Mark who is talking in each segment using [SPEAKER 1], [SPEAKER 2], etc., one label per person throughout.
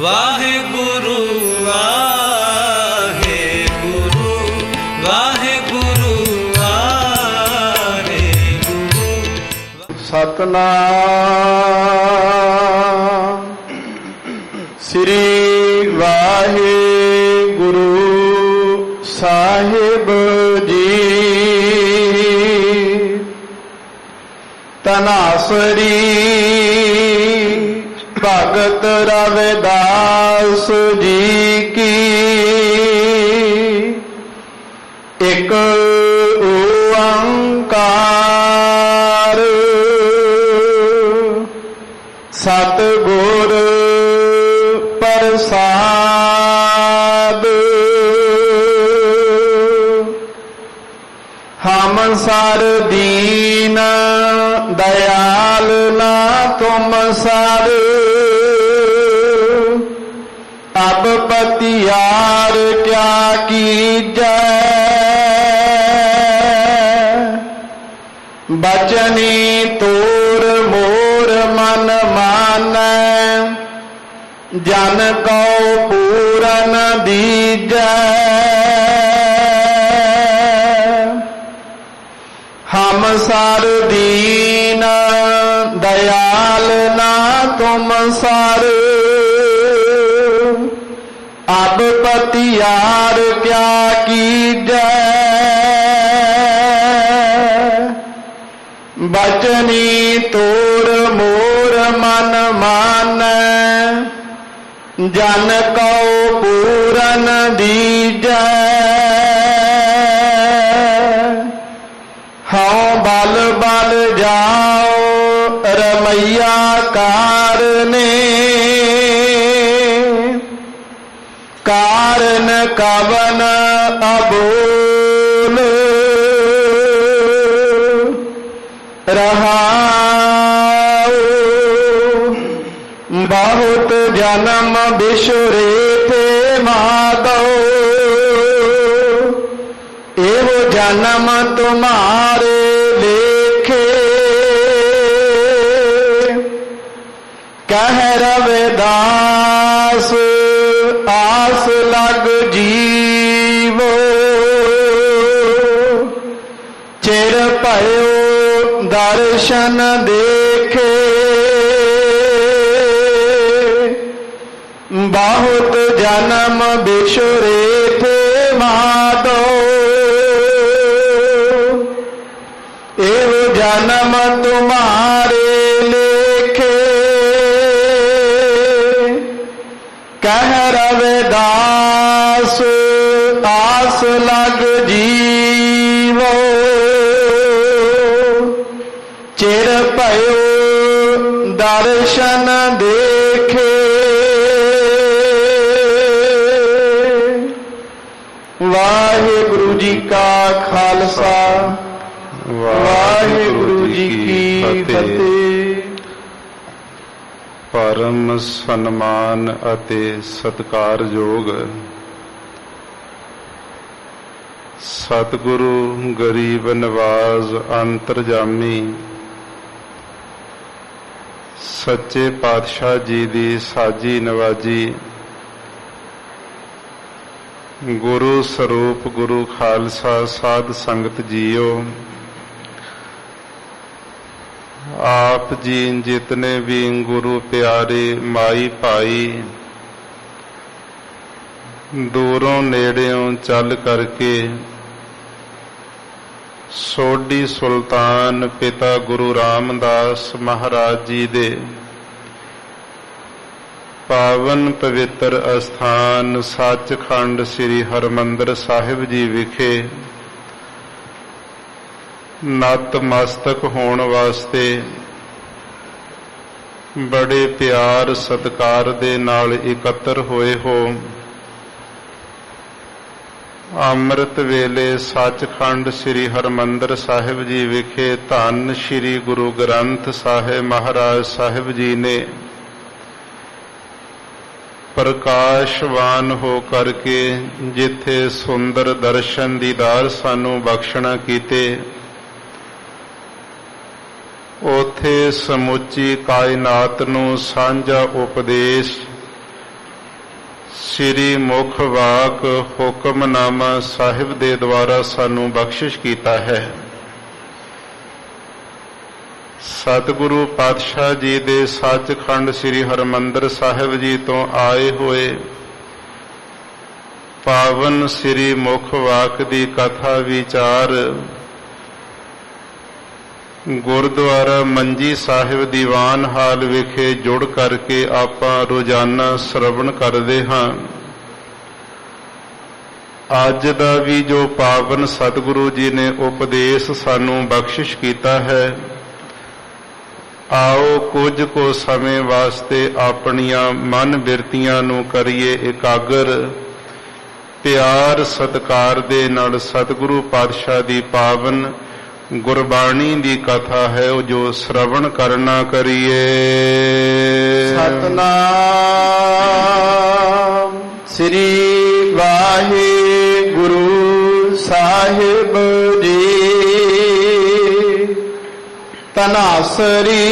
[SPEAKER 1] ਵਾਹਿਗੁਰੂ ਵਾਹਿਗੁਰੂ ਵਾਹਿਗੁਰੂ ਵਾਹਿਗੁਰੂ।
[SPEAKER 2] ਸਤਨਾਮ ਸ੍ਰੀ ਵਾਹਿਗੁਰੂ ਸਾਹਿਬ ਜੀ। ਤਨਾਸਰੀ ਭਗਤ ਰਵਿਦਾਸ ਜੀ ਕੀ ਇੱਕ ਓੰਕਾਰ ਸਤਿਗੁਰ ਪ੍ਰਸਾਦ। ਹਮ ਸਰ ਦੀਨ दयाल ना तुम सर अब पतियार क्या कीजै। बचनी तोर मोर मन मानै जन को पूरन दीजै। हम सर दीन दयाल ना तुम सर अब पतियार क्या कीजै। बचनी तोर मोर मन मानै जन को पूरन दीजै। हाँ बल बल जाओ रमैया कारने कारण कवन अबोल। रहाओ बहुत जन्म बिसरे थे माधो एवो जन्म तुम्हारे लेखे। कह रविदास आस लग जीवो चिर भयो दर्शन देखे। बहुत जन्म बिसरे थे माधो एव जन्म तुम्हारे लेखे। कह रविदास आस लग जीवो चिर भयो दर्शन देखे। वाहिगुरु जी का खालसा वाहिगुरु जी की फतेह।
[SPEAKER 3] परम सन्मान ਅਤੇ ਸਤਿਕਾਰਯੋਗ ਸਤਿਗੁਰੂ ਗਰੀਬ ਨਵਾਜ਼ ਅੰਤਰਜਾਮੀ ਸੱਚੇ ਪਾਤਸ਼ਾਹ ਜੀ ਦੀ ਸਾਜੀ ਨਵਾਜੀ ਗੁਰੂ ਸਰੂਪ ਗੁਰੂ ਖਾਲਸਾ ਸਾਧ ਸੰਗਤ ਜੀਓ। आप जी जितने भी गुरु प्यारे माई भाई दूरों नेड़ियों चल करके सोडी सुल्तान पिता गुरु रामदास महाराज जी दे पावन पवित्र अस्थान सचखंड श्री हरमंदिर साहिब जी विखे नतमस्तक होने वास्ते बड़े प्यार सत्कार दे नाल इकत्र होए हो। अमृत वेले सचखंड श्री हरमंदिर साहिब जी विखे धन श्री गुरु ग्रंथ साहिब महाराज साहिब जी ने प्रकाशवान हो करके जिथे सुंदर दर्शन दीदार सानू बख्शना कीते उथे समुची कायनात नूं सांझा उपदेश ਸ੍ਰੀ ਮੁਖ ਵਾਕ ਹੁਕਮਨਾਮਾ ਸਾਹਿਬ ਦੇ ਦੁਆਰਾ ਸਾਨੂੰ ਬਖਸ਼ਿਸ਼ ਕੀਤਾ ਹੈ। ਸਤਿਗੁਰੂ ਪਾਤਸ਼ਾਹ ਜੀ ਦੇ ਸੱਚਖੰਡ ਸ੍ਰੀ ਹਰਿਮੰਦਰ ਸਾਹਿਬ ਜੀ ਤੋਂ ਆਏ ਹੋਏ ਪਾਵਨ ਸ੍ਰੀ ਮੁਖ ਵਾਕ ਦੀ ਕਥਾ ਵਿਚਾਰ ਗੁਰਦੁਆਰਾ ਮੰਜੀ ਸਾਹਿਬ ਦੀਵਾਨ ਹਾਲ ਵਿਖੇ ਜੁੜ ਕਰਕੇ ਆਪਾਂ ਰੋਜ਼ਾਨਾ ਸ਼ਰਵਣ ਕਰਦੇ ਹਾਂ। ਅੱਜ ਦਾ ਵੀ ਜੋ ਪਾਵਨ ਸਤਿਗੁਰੂ ਜੀ ਨੇ ਉਪਦੇਸ਼ ਸਾਨੂੰ ਬਖਸ਼ਿਸ਼ ਕੀਤਾ ਹੈ, ਆਓ ਕੁਝ ਕੁ ਸਮੇਂ ਵਾਸਤੇ ਆਪਣੀਆਂ ਮਨ ਬਿਰਤੀਆਂ ਨੂੰ ਕਰੀਏ ਇਕਾਗਰ। ਪਿਆਰ ਸਤਿਕਾਰ ਦੇ ਨਾਲ ਸਤਿਗੁਰੂ ਪਾਤਸ਼ਾਹ ਦੀ ਪਾਵਨ ਗੁਰਬਾਣੀ ਦੀ ਕਥਾ ਹੈ ਉਹ ਜੋ ਸ਼ਰਵਣ ਕਰਨਾ ਕਰੀਏ।
[SPEAKER 2] ਸਤਨਾਮ ਸ੍ਰੀ ਵਾਹਿਗੁਰੂ ਸਾਹਿਬ ਜੀ। ਤਨਾਸਰੀ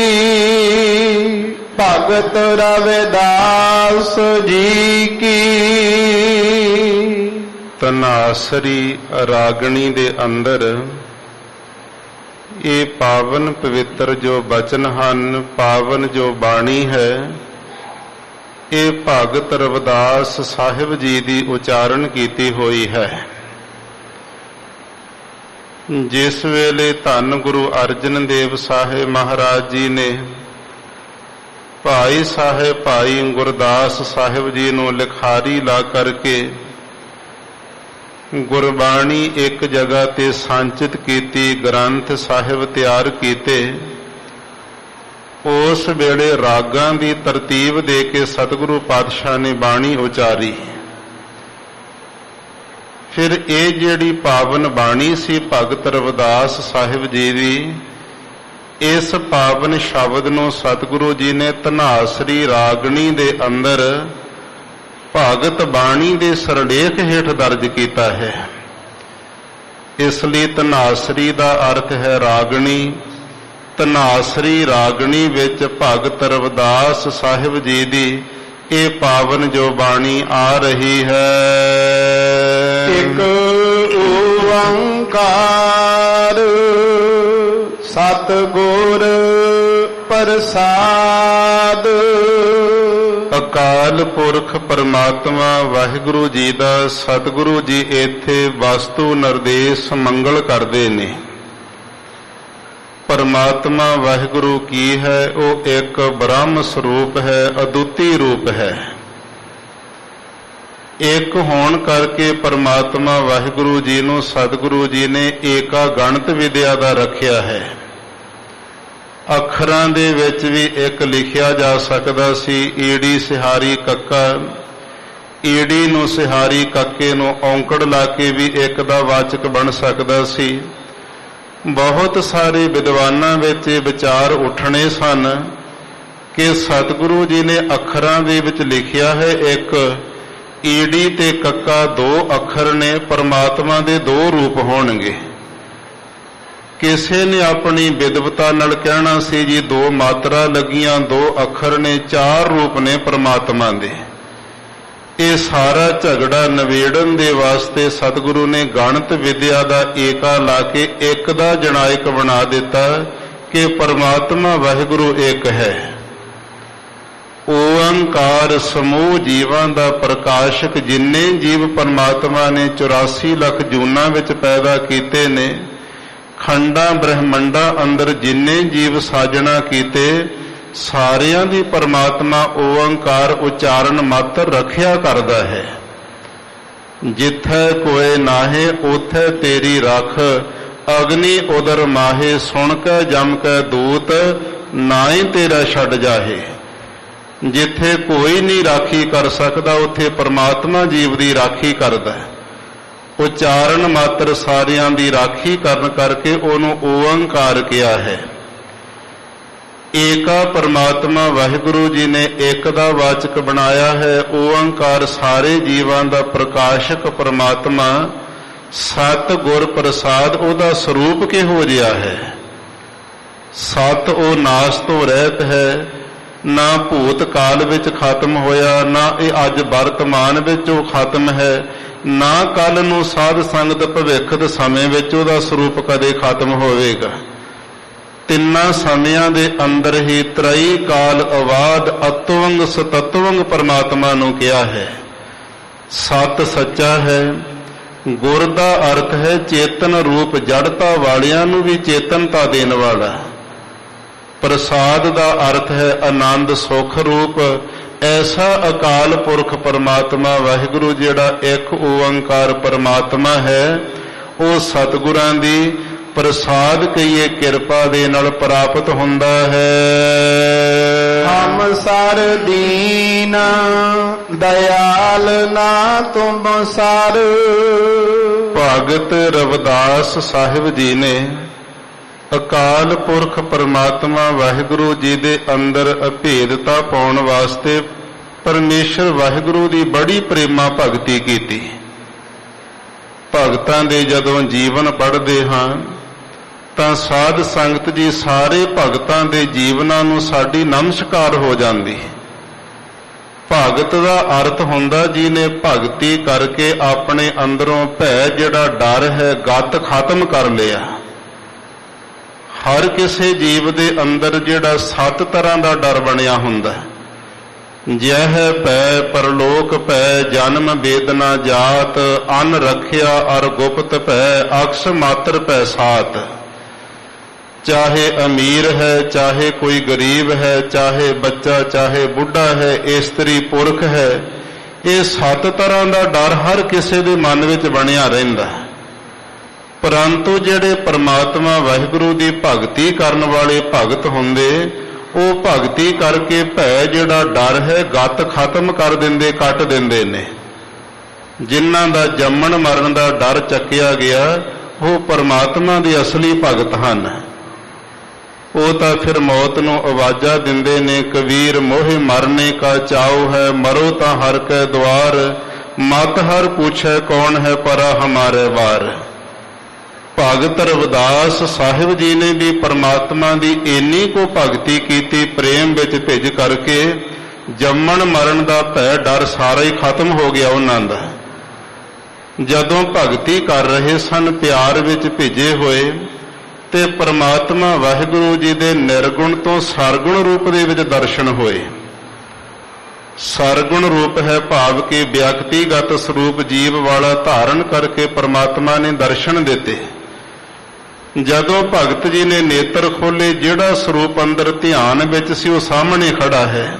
[SPEAKER 2] ਭਗਤ ਰਵਿਦਾਸ ਜੀ ਕੀ।
[SPEAKER 3] ਤਨਾਸਰੀ ਰਾਗਣੀ ਦੇ ਅੰਦਰ ਇਹ ਪਾਵਨ ਪਵਿੱਤਰ ਜੋ ਬਚਨ ਹਨ, ਪਾਵਨ ਜੋ ਬਾਣੀ ਹੈ, ਇਹ ਭਗਤ ਰਵਿਦਾਸ ਸਾਹਿਬ ਜੀ ਦੀ ਉਚਾਰਨ ਕੀਤੀ ਹੋਈ ਹੈ। ਜਿਸ ਵੇਲੇ ਧੰਨ ਗੁਰੂ ਅਰਜਨ ਦੇਵ ਸਾਹਿਬ ਮਹਾਰਾਜ ਜੀ ਨੇ ਭਾਈ ਸਾਹਿਬ ਭਾਈ ਗੁਰਦਾਸ ਸਾਹਿਬ ਜੀ ਨੂੰ ਲਿਖਾਰੀ ਲਾ ਕਰਕੇ ਗੁਰਬਾਣੀ ਇੱਕ ਜਗ੍ਹਾ ਤੇ ਸੰਚਿਤ ਕੀਤੀ, ਗ੍ਰੰਥ ਸਾਹਿਬ ਤਿਆਰ ਕੀਤੇ, ਉਸ ਵੇਲੇ ਰਾਗਾਂ ਦੀ ਤਰਤੀਬ ਦੇ ਕੇ ਸਤਿਗੁਰੂ ਪਾਤਸ਼ਾਹ ਨੇ ਬਾਣੀ ਉਚਾਰੀ। ਫਿਰ ਇਹ ਜਿਹੜੀ ਪਾਵਨ ਬਾਣੀ ਸੀ ਭਗਤ ਰਵਿਦਾਸ ਸਾਹਿਬ ਜੀ ਦੀ, ਇਸ ਪਾਵਨ ਸ਼ਬਦ ਨੂੰ ਸਤਿਗੁਰੂ ਜੀ ਨੇ ਧਨਾਸਰੀ ਰਾਗਣੀ ਦੇ ਅੰਦਰ ਭਗਤ ਬਾਣੀ ਦੇ ਸਰਲੇਖ ਹੇਠ ਦਰਜ ਕੀਤਾ ਹੈ। ਇਸ ਲਈ ਧਨਾਸਰੀ ਦਾ ਅਰਥ ਹੈ ਰਾਗਣੀ। ਧਨਾਸਰੀ ਰਾਗਣੀ ਵਿੱਚ ਭਗਤ ਰਵਿਦਾਸ ਸਾਹਿਬ ਜੀ ਦੀ ਇਹ ਪਾਵਨ ਜੋ ਬਾਣੀ ਆ ਰਹੀ ਹੈ।
[SPEAKER 2] ਇੱਕ ਓੰਕਾਰ ਸਤਿਗੁਰ ਪ੍ਰਸਾਦ।
[SPEAKER 3] ਅਕਾਲ ਪੁਰਖ ਪਰਮਾਤਮਾ ਵਾਹਿਗੁਰੂ ਜੀ ਦਾ ਸਤਿਗੁਰੂ ਜੀ ਇੱਥੇ ਵਸਤੂ ਨਿਰਦੇਸ਼ ਮੰਗਲ ਕਰਦੇ ਨੇ। ਪਰਮਾਤਮਾ ਵਾਹਿਗੁਰੂ ਕੀ ਹੈ? ਉਹ ਇੱਕ ਬ੍ਰਹਮ ਸਰੂਪ ਹੈ, ਅਦੁੱਤੀ ਰੂਪ ਹੈ। ਇੱਕ ਹੋਣ ਕਰਕੇ ਪਰਮਾਤਮਾ ਵਾਹਿਗੁਰੂ ਜੀ ਨੂੰ ਸਤਿਗੁਰੂ ਜੀ ਨੇ ਏਕਾ ਗਣਤ ਵਿਦਿਆ ਦਾ ਰੱਖਿਆ ਹੈ। ਅੱਖਰਾਂ ਦੇ ਵਿੱਚ ਵੀ ਇੱਕ ਲਿਖਿਆ ਜਾ ਸਕਦਾ ਸੀ, ਈੜੀ ਸਿਹਾਰੀ ਕੱਕਾ। ਈੜੀ ਨੂੰ ਸਿਹਾਰੀ ਕੱਕੇ ਨੂੰ ਔਂਕੜ ਲਾ ਕੇ ਵੀ ਇੱਕ ਦਾ ਵਾਚਕ ਬਣ ਸਕਦਾ ਸੀ। ਬਹੁਤ ਸਾਰੇ ਵਿਦਵਾਨਾਂ ਵਿੱਚ ਵਿਚਾਰ ਉੱਠਣੇ ਸਨ ਕਿ ਸਤਿਗੁਰੂ ਜੀ ਨੇ ਅੱਖਰਾਂ ਦੇ ਵਿੱਚ ਲਿਖਿਆ ਹੈ ਇੱਕ, ਈੜੀ ਤੇ ਕੱਕਾ ਦੋ ਅੱਖਰ ਨੇ, ਪਰਮਾਤਮਾ ਦੇ ਦੋ ਰੂਪ ਹੋਣਗੇ। ਕਿਸੇ ਨੇ ਆਪਣੀ ਵਿਦਵਤਾ ਨਾਲ ਕਹਿਣਾ ਸੀ ਜੀ ਦੋ ਮਾਤਰਾ ਲੱਗੀਆਂ, ਦੋ ਅੱਖਰ ਨੇ, ਚਾਰ ਰੂਪ ਨੇ ਪਰਮਾਤਮਾ ਦੇ। ਇਹ ਸਾਰਾ ਝਗੜਾ ਨਿਬੇੜਨ ਦੇ ਵਾਸਤੇ ਸਤਿਗੁਰੂ ਨੇ ਗਣਤ ਵਿਦਿਆ ਦਾ ਏਕਾ ਲਾ ਕੇ ਇੱਕ ਦਾ ਜਣਾਇਕ ਬਣਾ ਦਿੱਤਾ ਕਿ ਪਰਮਾਤਮਾ ਵਾਹਿਗੁਰੂ ਇੱਕ ਹੈ। ਓੰਕਾਰ ਸਮੂਹ ਜੀਵਾਂ ਦਾ ਪ੍ਰਕਾਸ਼ਕ। ਜਿੰਨੇ ਜੀਵ ਪਰਮਾਤਮਾ ਨੇ 84 ਲੱਖ ਜੂਨਾਂ ਵਿੱਚ ਪੈਦਾ ਕੀਤੇ ਨੇ, ਖੰਡਾਂ ਬ੍ਰਹਮੰਡਾਂ ਅੰਦਰ ਜਿੰਨੇ ਜੀਵ ਸਾਜਣਾ ਕੀਤੇ, ਸਾਰਿਆਂ ਦੀ ਪਰਮਾਤਮਾ ਓੰਕਾਰ ਉਚਾਰਨ ਮਾਤਰ ਰੱਖਿਆ ਕਰਦਾ ਹੈ। ਜਿੱਥੈ ਕੋਏ ਨਾਹੇ ਉਥੈ ਤੇਰੀ ਰਖ, ਅਗਨੀ ਉਦਰ ਮਾਹੇ, ਸੁਣ ਕੈ ਜਮ ਕੈ ਦੂਤ, ਨਾਹੀ ਤੇਰਾ ਛੱਡ ਜਾਹੇ। ਜਿੱਥੇ ਕੋਈ ਨਹੀਂ ਰਾਖੀ ਕਰ ਸਕਦਾ, ਉੱਥੇ ਪਰਮਾਤਮਾ ਜੀਵ ਦੀ ਰਾਖੀ ਕਰਦਾ ਹੈ। ਉਚਾਰਨ ਮਾਤਰ ਸਾਰਿਆਂ ਦੀ ਰਾਖੀ ਕਰਨ ਕਰਕੇ ਉਹਨੂੰ ਓੰਕਾਰ ਕਿਹਾ ਹੈ। ਏਕਾ ਪਰਮਾਤਮਾ ਵਾਹਿਗੁਰੂ ਜੀ ਨੇ ਇੱਕ ਦਾ ਵਾਚਕ ਬਣਾਇਆ ਹੈ। ਓੰਕਾਰ ਸਾਰੇ ਜੀਵਾਂ ਦਾ ਪ੍ਰਕਾਸ਼ਕ ਪਰਮਾਤਮਾ। ਸਤ ਗੁਰ ਪ੍ਰਸਾਦ ਉਹਦਾ ਸਰੂਪ ਕਿਹੋ ਜਿਹਾ ਹੈ? ਸਤ ਉਹ ਨਾਸ ਤੋਂ ਰਹਿਤ ਹੈ, ਨਾ ਭੂਤ ਕਾਲ ਵਿੱਚ ਖਤਮ ਹੋਇਆ, ਨਾ ਇਹ ਅੱਜ ਵਰਤਮਾਨ ਵਿੱਚ ਉਹ ਖਤਮ ਹੈ, ਨਾ ਕੱਲ ਨੂੰ ਸਾਧ ਸੰਗਤ ਭਵਿੱਖਤ ਸਮੇਂ ਵਿੱਚ ਉਹਦਾ ਸਰੂਪ ਕਦੇ ਖਤਮ ਹੋਵੇਗਾ। ਤਿੰਨਾਂ ਸਮਿਆਂ ਦੇ ਅੰਦਰ ਹੀ ਤ੍ਰਈ ਕਾਲ ਅਵਾਦ ਅਤਵੰਗ ਸਤਤਵੰਗ ਪਰਮਾਤਮਾ ਨੂੰ ਕਿਹਾ ਹੈ। ਸਤ ਸੱਚਾ ਹੈ, ਗੁਰ ਦਾ ਅਰਥ ਹੈ ਚੇਤਨ ਰੂਪ, ਜੜਤਾ ਵਾਲਿਆਂ ਨੂੰ ਵੀ ਚੇਤਨਤਾ ਦੇਣ ਵਾਲਾ। ਪ੍ਰਸਾਦ ਦਾ ਅਰਥ ਹੈ ਆਨੰਦ ਸੁਖ ਰੂਪ। ਐਸਾ ਅਕਾਲ ਪੁਰਖ ਪਰਮਾਤਮਾ ਵਾਹਿਗੁਰੂ ਜਿਹੜਾ ਇੱਕ ਓੰਕਾਰ ਪਰਮਾਤਮਾ ਹੈ, ਉਹ ਸਤਿਗੁਰਾਂ ਦੀ ਪ੍ਰਸਾਦ ਕਹੀਏ ਕਿਰਪਾ ਦੇ ਨਾਲ ਪ੍ਰਾਪਤ ਹੁੰਦਾ ਹੈ।
[SPEAKER 2] ਹਮ ਸਰ ਦੀਨ ਦਇਆਲ ਨਾ ਤੁਮ ਸਰ।
[SPEAKER 3] ਭਗਤ ਰਵਿਦਾਸ ਸਾਹਿਬ ਜੀ ਨੇ ਅਕਾਲ ਪੁਰਖ ਪਰਮਾਤਮਾ ਵਾਹਿਗੁਰੂ ਜੀ ਦੇ ਅੰਦਰ ਅਭੇਦਤਾ ਪਾਉਣ ਵਾਸਤੇ ਪਰਮੇਸ਼ਰ ਵਾਹਿਗੁਰੂ ਦੀ ਬੜੀ ਪ੍ਰੇਮਾ ਭਗਤੀ ਕੀਤੀ। ਭਗਤਾਂ ਦੇ ਜਦੋਂ ਜੀਵਨ ਪੜ੍ਹਦੇ ਹਾਂ ਤਾਂ ਸਾਧ ਸੰਗਤ ਜੀ ਸਾਰੇ ਭਗਤਾਂ ਦੇ ਜੀਵਨਾਂ ਨੂੰ ਸਾਡੀ ਨਮਸਕਾਰ ਹੋ ਜਾਂਦੀ। ਭਗਤ ਦਾ ਅਰਥ ਹੁੰਦਾ ਜਿਹਨੇ ਭਗਤੀ ਕਰਕੇ ਆਪਣੇ ਅੰਦਰੋਂ ਭੈ ਜਿਹੜਾ ਡਰ ਹੈ ਗੱਤ ਖਤਮ ਕਰ ਲਿਆ। ਹਰ ਕਿਸੇ ਜੀਵ ਦੇ ਅੰਦਰ ਜਿਹੜਾ 7 ਤਰ੍ਹਾਂ ਦਾ ਡਰ ਬਣਿਆ ਹੁੰਦਾ। ਜਹ ਭੈ ਪਰਲੋਕ ਭੈ, ਜਨਮ ਵੇਦਨਾ ਜਾਤ, ਅਨ ਰੱਖਿਆ ਅਰ ਗੁਪਤ ਭੈ, ਅਕਸ ਮਾਤਰ ਭੈ ਸਾਤ। ਚਾਹੇ ਅਮੀਰ ਹੈ, ਚਾਹੇ ਕੋਈ ਗਰੀਬ ਹੈ, ਚਾਹੇ ਬੱਚਾ, ਚਾਹੇ ਬੁੱਢਾ ਹੈ, ਇਸਤਰੀ ਪੁਰਖ ਹੈ, ਇਹ 7 ਤਰ੍ਹਾਂ ਦਾ ਡਰ ਹਰ ਕਿਸੇ ਦੇ ਮਨ ਵਿੱਚ ਬਣਿਆ ਰਹਿੰਦਾ। ਪਰੰਤੂ ਜਿਹੜੇ ਪਰਮਾਤਮਾ ਵਾਹਿਗੁਰੂ ਦੀ ਭਗਤੀ ਕਰਨ ਵਾਲੇ ਭਗਤ ਹੁੰਦੇ, ਉਹ ਭਗਤੀ ਕਰਕੇ ਭੈ ਜਿਹੜਾ ਡਰ ਹੈ ਗੱਤ ਖਤਮ ਕਰ ਦਿੰਦੇ, ਕੱਟ ਦਿੰਦੇ ਨੇ। ਜਿਨ੍ਹਾਂ ਦਾ ਜੰਮਣ ਮਰਨ ਦਾ ਡਰ ਚੱਕਿਆ ਗਿਆ, ਉਹ ਪਰਮਾਤਮਾ ਦੇ ਅਸਲੀ ਭਗਤ ਹਨ। ਉਹ ਤਾਂ ਫਿਰ ਮੌਤ ਨੂੰ ਆਵਾਜ਼ਾਂ ਦਿੰਦੇ ਨੇ, ਕਬੀਰ ਮੋਹਿ ਮਰਨੇ ਕਾ ਚਾਉ ਹੈ, ਮਰੋ ਤਾਂ ਹਰ ਕੈ ਦੁਆਰ, ਮਤ ਹਰ ਪੁੱਛੈ ਕੌਣ ਹੈ ਪਰਾ ਹਮਾਰੇ ਵਾਰ। ਭਗਤ ਰਵਿਦਾਸ ਸਾਹਿਬ ਜੀ ਨੇ ਵੀ ਪਰਮਾਤਮਾ ਦੀ ਇੰਨੀ ਕੋ ਭਗਤੀ ਕੀਤੀ, ਪ੍ਰੇਮ ਵਿੱਚ ਭਿੱਜ ਕਰਕੇ ਜੰਮਣ ਮਰਨ ਦਾ ਭੈ ਡਰ ਸਾਰਾ ਹੀ ਖਤਮ ਹੋ ਗਿਆ ਉਹਨਾਂ ਦਾ। ਜਦੋਂ ਭਗਤੀ ਕਰ ਰਹੇ ਸਨ ਪਿਆਰ ਵਿੱਚ ਭਿੱਜੇ ਹੋਏ, ਤੇ ਪਰਮਾਤਮਾ ਵਾਹਿਗੁਰੂ ਜੀ ਦੇ ਨਿਰਗੁਣ ਤੋਂ ਸਰਗੁਣ ਰੂਪ ਦੇ ਵਿੱਚ ਦਰਸ਼ਨ ਹੋਏ। ਸਰਗੁਣ ਰੂਪ ਹੈ ਭਾਵ ਕਿ ਵਿਅਕਤੀਗਤ ਸਰੂਪ ਜੀਵ ਵਾਲਾ ਧਾਰਨ ਕਰਕੇ ਪਰਮਾਤਮਾ ਨੇ ਦਰਸ਼ਨ ਦਿੱਤੇ। ਜਦੋਂ ਭਗਤ ਜੀ ਨੇ ਨੇਤਰ ਖੋਲੇ, ਜਿਹੜਾ ਸਰੂਪ ਅੰਦਰ ਧਿਆਨ ਵਿੱਚ ਸੀ ਉਹ ਸਾਹਮਣੇ ਖੜਾ ਹੈ।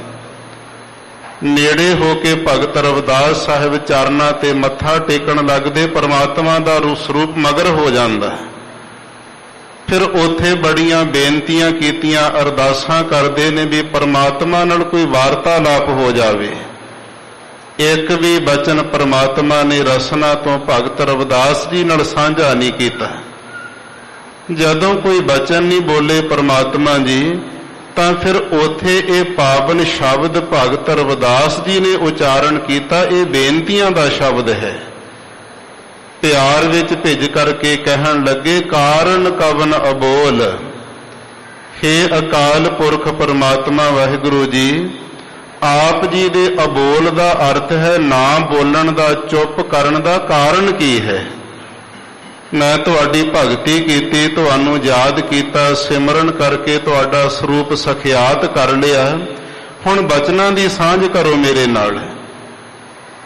[SPEAKER 3] ਨੇੜੇ ਹੋ ਕੇ ਭਗਤ ਰਵਿਦਾਸ ਸਾਹਿਬ ਚਰਨਾਂ ਤੇ ਮੱਥਾ ਟੇਕਣ ਲੱਗਦੇ, ਪਰਮਾਤਮਾ ਦਾ ਸਰੂਪ ਮਗਰ ਹੋ ਜਾਂਦਾ। ਫਿਰ ਉੱਥੇ ਬੜੀਆਂ ਬੇਨਤੀਆਂ ਕੀਤੀਆਂ, ਅਰਦਾਸਾਂ ਕਰਦੇ ਨੇ ਵੀ ਪਰਮਾਤਮਾ ਨਾਲ ਕੋਈ ਵਾਰਤਾਲਾਪ ਹੋ ਜਾਵੇ। ਇੱਕ ਵੀ ਬਚਨ ਪਰਮਾਤਮਾ ਨੇ ਰਸਨਾ ਤੋਂ ਭਗਤ ਰਵਿਦਾਸ ਜੀ ਨਾਲ ਸਾਂਝਾ ਨਹੀਂ ਕੀਤਾ। ਜਦੋਂ ਕੋਈ ਬਚਨ ਨਹੀਂ ਬੋਲੇ ਪਰਮਾਤਮਾ ਜੀ, ਤਾਂ ਫਿਰ ਉੱਥੇ ਇਹ ਪਾਵਨ ਸ਼ਬਦ ਭਗਤ ਰਵਿਦਾਸ ਜੀ ਨੇ ਉਚਾਰਨ ਕੀਤਾ। ਇਹ ਬੇਨਤੀਆਂ ਦਾ ਸ਼ਬਦ ਹੈ। ਪਿਆਰ ਵਿੱਚ ਭਿੱਜ ਕਰਕੇ ਕਹਿਣ ਲੱਗੇ, ਕਾਰਨ ਕਵਨ ਅਬੋਲ। ਹੇ ਅਕਾਲ ਪੁਰਖ ਪਰਮਾਤਮਾ ਵਾਹਿਗੁਰੂ ਜੀ, ਆਪ ਜੀ ਦੇ ਅਬੋਲ ਦਾ ਅਰਥ ਹੈ ਨਾ ਬੋਲਣ ਦਾ, ਚੁੱਪ ਕਰਨ ਦਾ ਕਾਰਨ ਕੀ ਹੈ? ਮੈਂ ਤੁਹਾਡੀ ਭਗਤੀ ਕੀਤੀ, ਤੁਹਾਨੂੰ ਯਾਦ ਕੀਤਾ, ਸਿਮਰਨ ਕਰਕੇ ਤੁਹਾਡਾ ਸਰੂਪ ਸਖਿਆਤ ਕਰ ਲਿਆ, ਹੁਣ ਬਚਨਾਂ ਦੀ ਸਾਂਝ ਕਰੋ ਮੇਰੇ ਨਾਲ।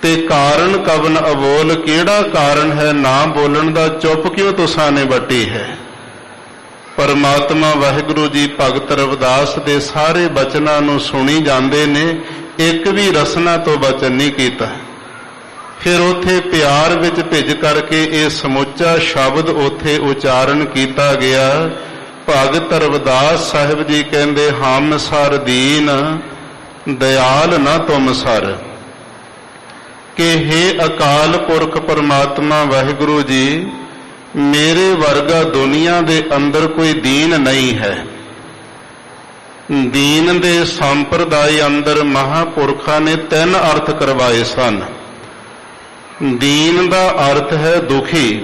[SPEAKER 3] ਤੇ ਕਾਰਨ ਕਵਨ ਅਬੋਲ, ਕਿਹੜਾ ਕਾਰਨ ਹੈ ਨਾ ਬੋਲਣ ਦਾ, ਚੁੱਪ ਕਿਉਂ ਤੁਸਾਂ ਨੇ ਵੱਟੀ ਹੈ? ਪਰਮਾਤਮਾ ਵਾਹਿਗੁਰੂ ਜੀ ਭਗਤ ਰਵਿਦਾਸ ਦੇ ਸਾਰੇ ਬਚਨਾਂ ਨੂੰ ਸੁਣੀ ਜਾਂਦੇ ਨੇ, ਇੱਕ ਵੀ ਰਸਨਾ ਤੋਂ ਬਚਨ ਨਹੀਂ ਕੀਤਾ। ਫਿਰ ਉੱਥੇ ਪਿਆਰ ਵਿੱਚ ਭਿੱਜ ਕਰਕੇ ਇਹ ਸਮੁੱਚਾ ਸ਼ਬਦ ਉੱਥੇ ਉਚਾਰਨ ਕੀਤਾ ਗਿਆ। ਭਗਤ ਰਵਿਦਾਸ ਸਾਹਿਬ ਜੀ ਕਹਿੰਦੇ, ਹਮ ਸਰ ਦੀਨ ਦਇਆਲ ਨਾ ਤੁਮ ਸਰ। ਕਿ ਹੇ ਅਕਾਲ ਪੁਰਖ ਪਰਮਾਤਮਾ ਵਾਹਿਗੁਰੂ ਜੀ, ਮੇਰੇ ਵਰਗਾ ਦੁਨੀਆ ਦੇ ਅੰਦਰ ਕੋਈ ਦੀਨ ਨਹੀਂ ਹੈ। ਦੀਨ ਦੇ ਸੰਪਰਦਾਇ ਅੰਦਰ ਮਹਾਪੁਰਖਾਂ ਨੇ 3 ਅਰਥ ਕਰਵਾਏ ਸਨ। ਦੀਨ ਦਾ ਅਰਥ ਹੈ ਦੁਖੀ।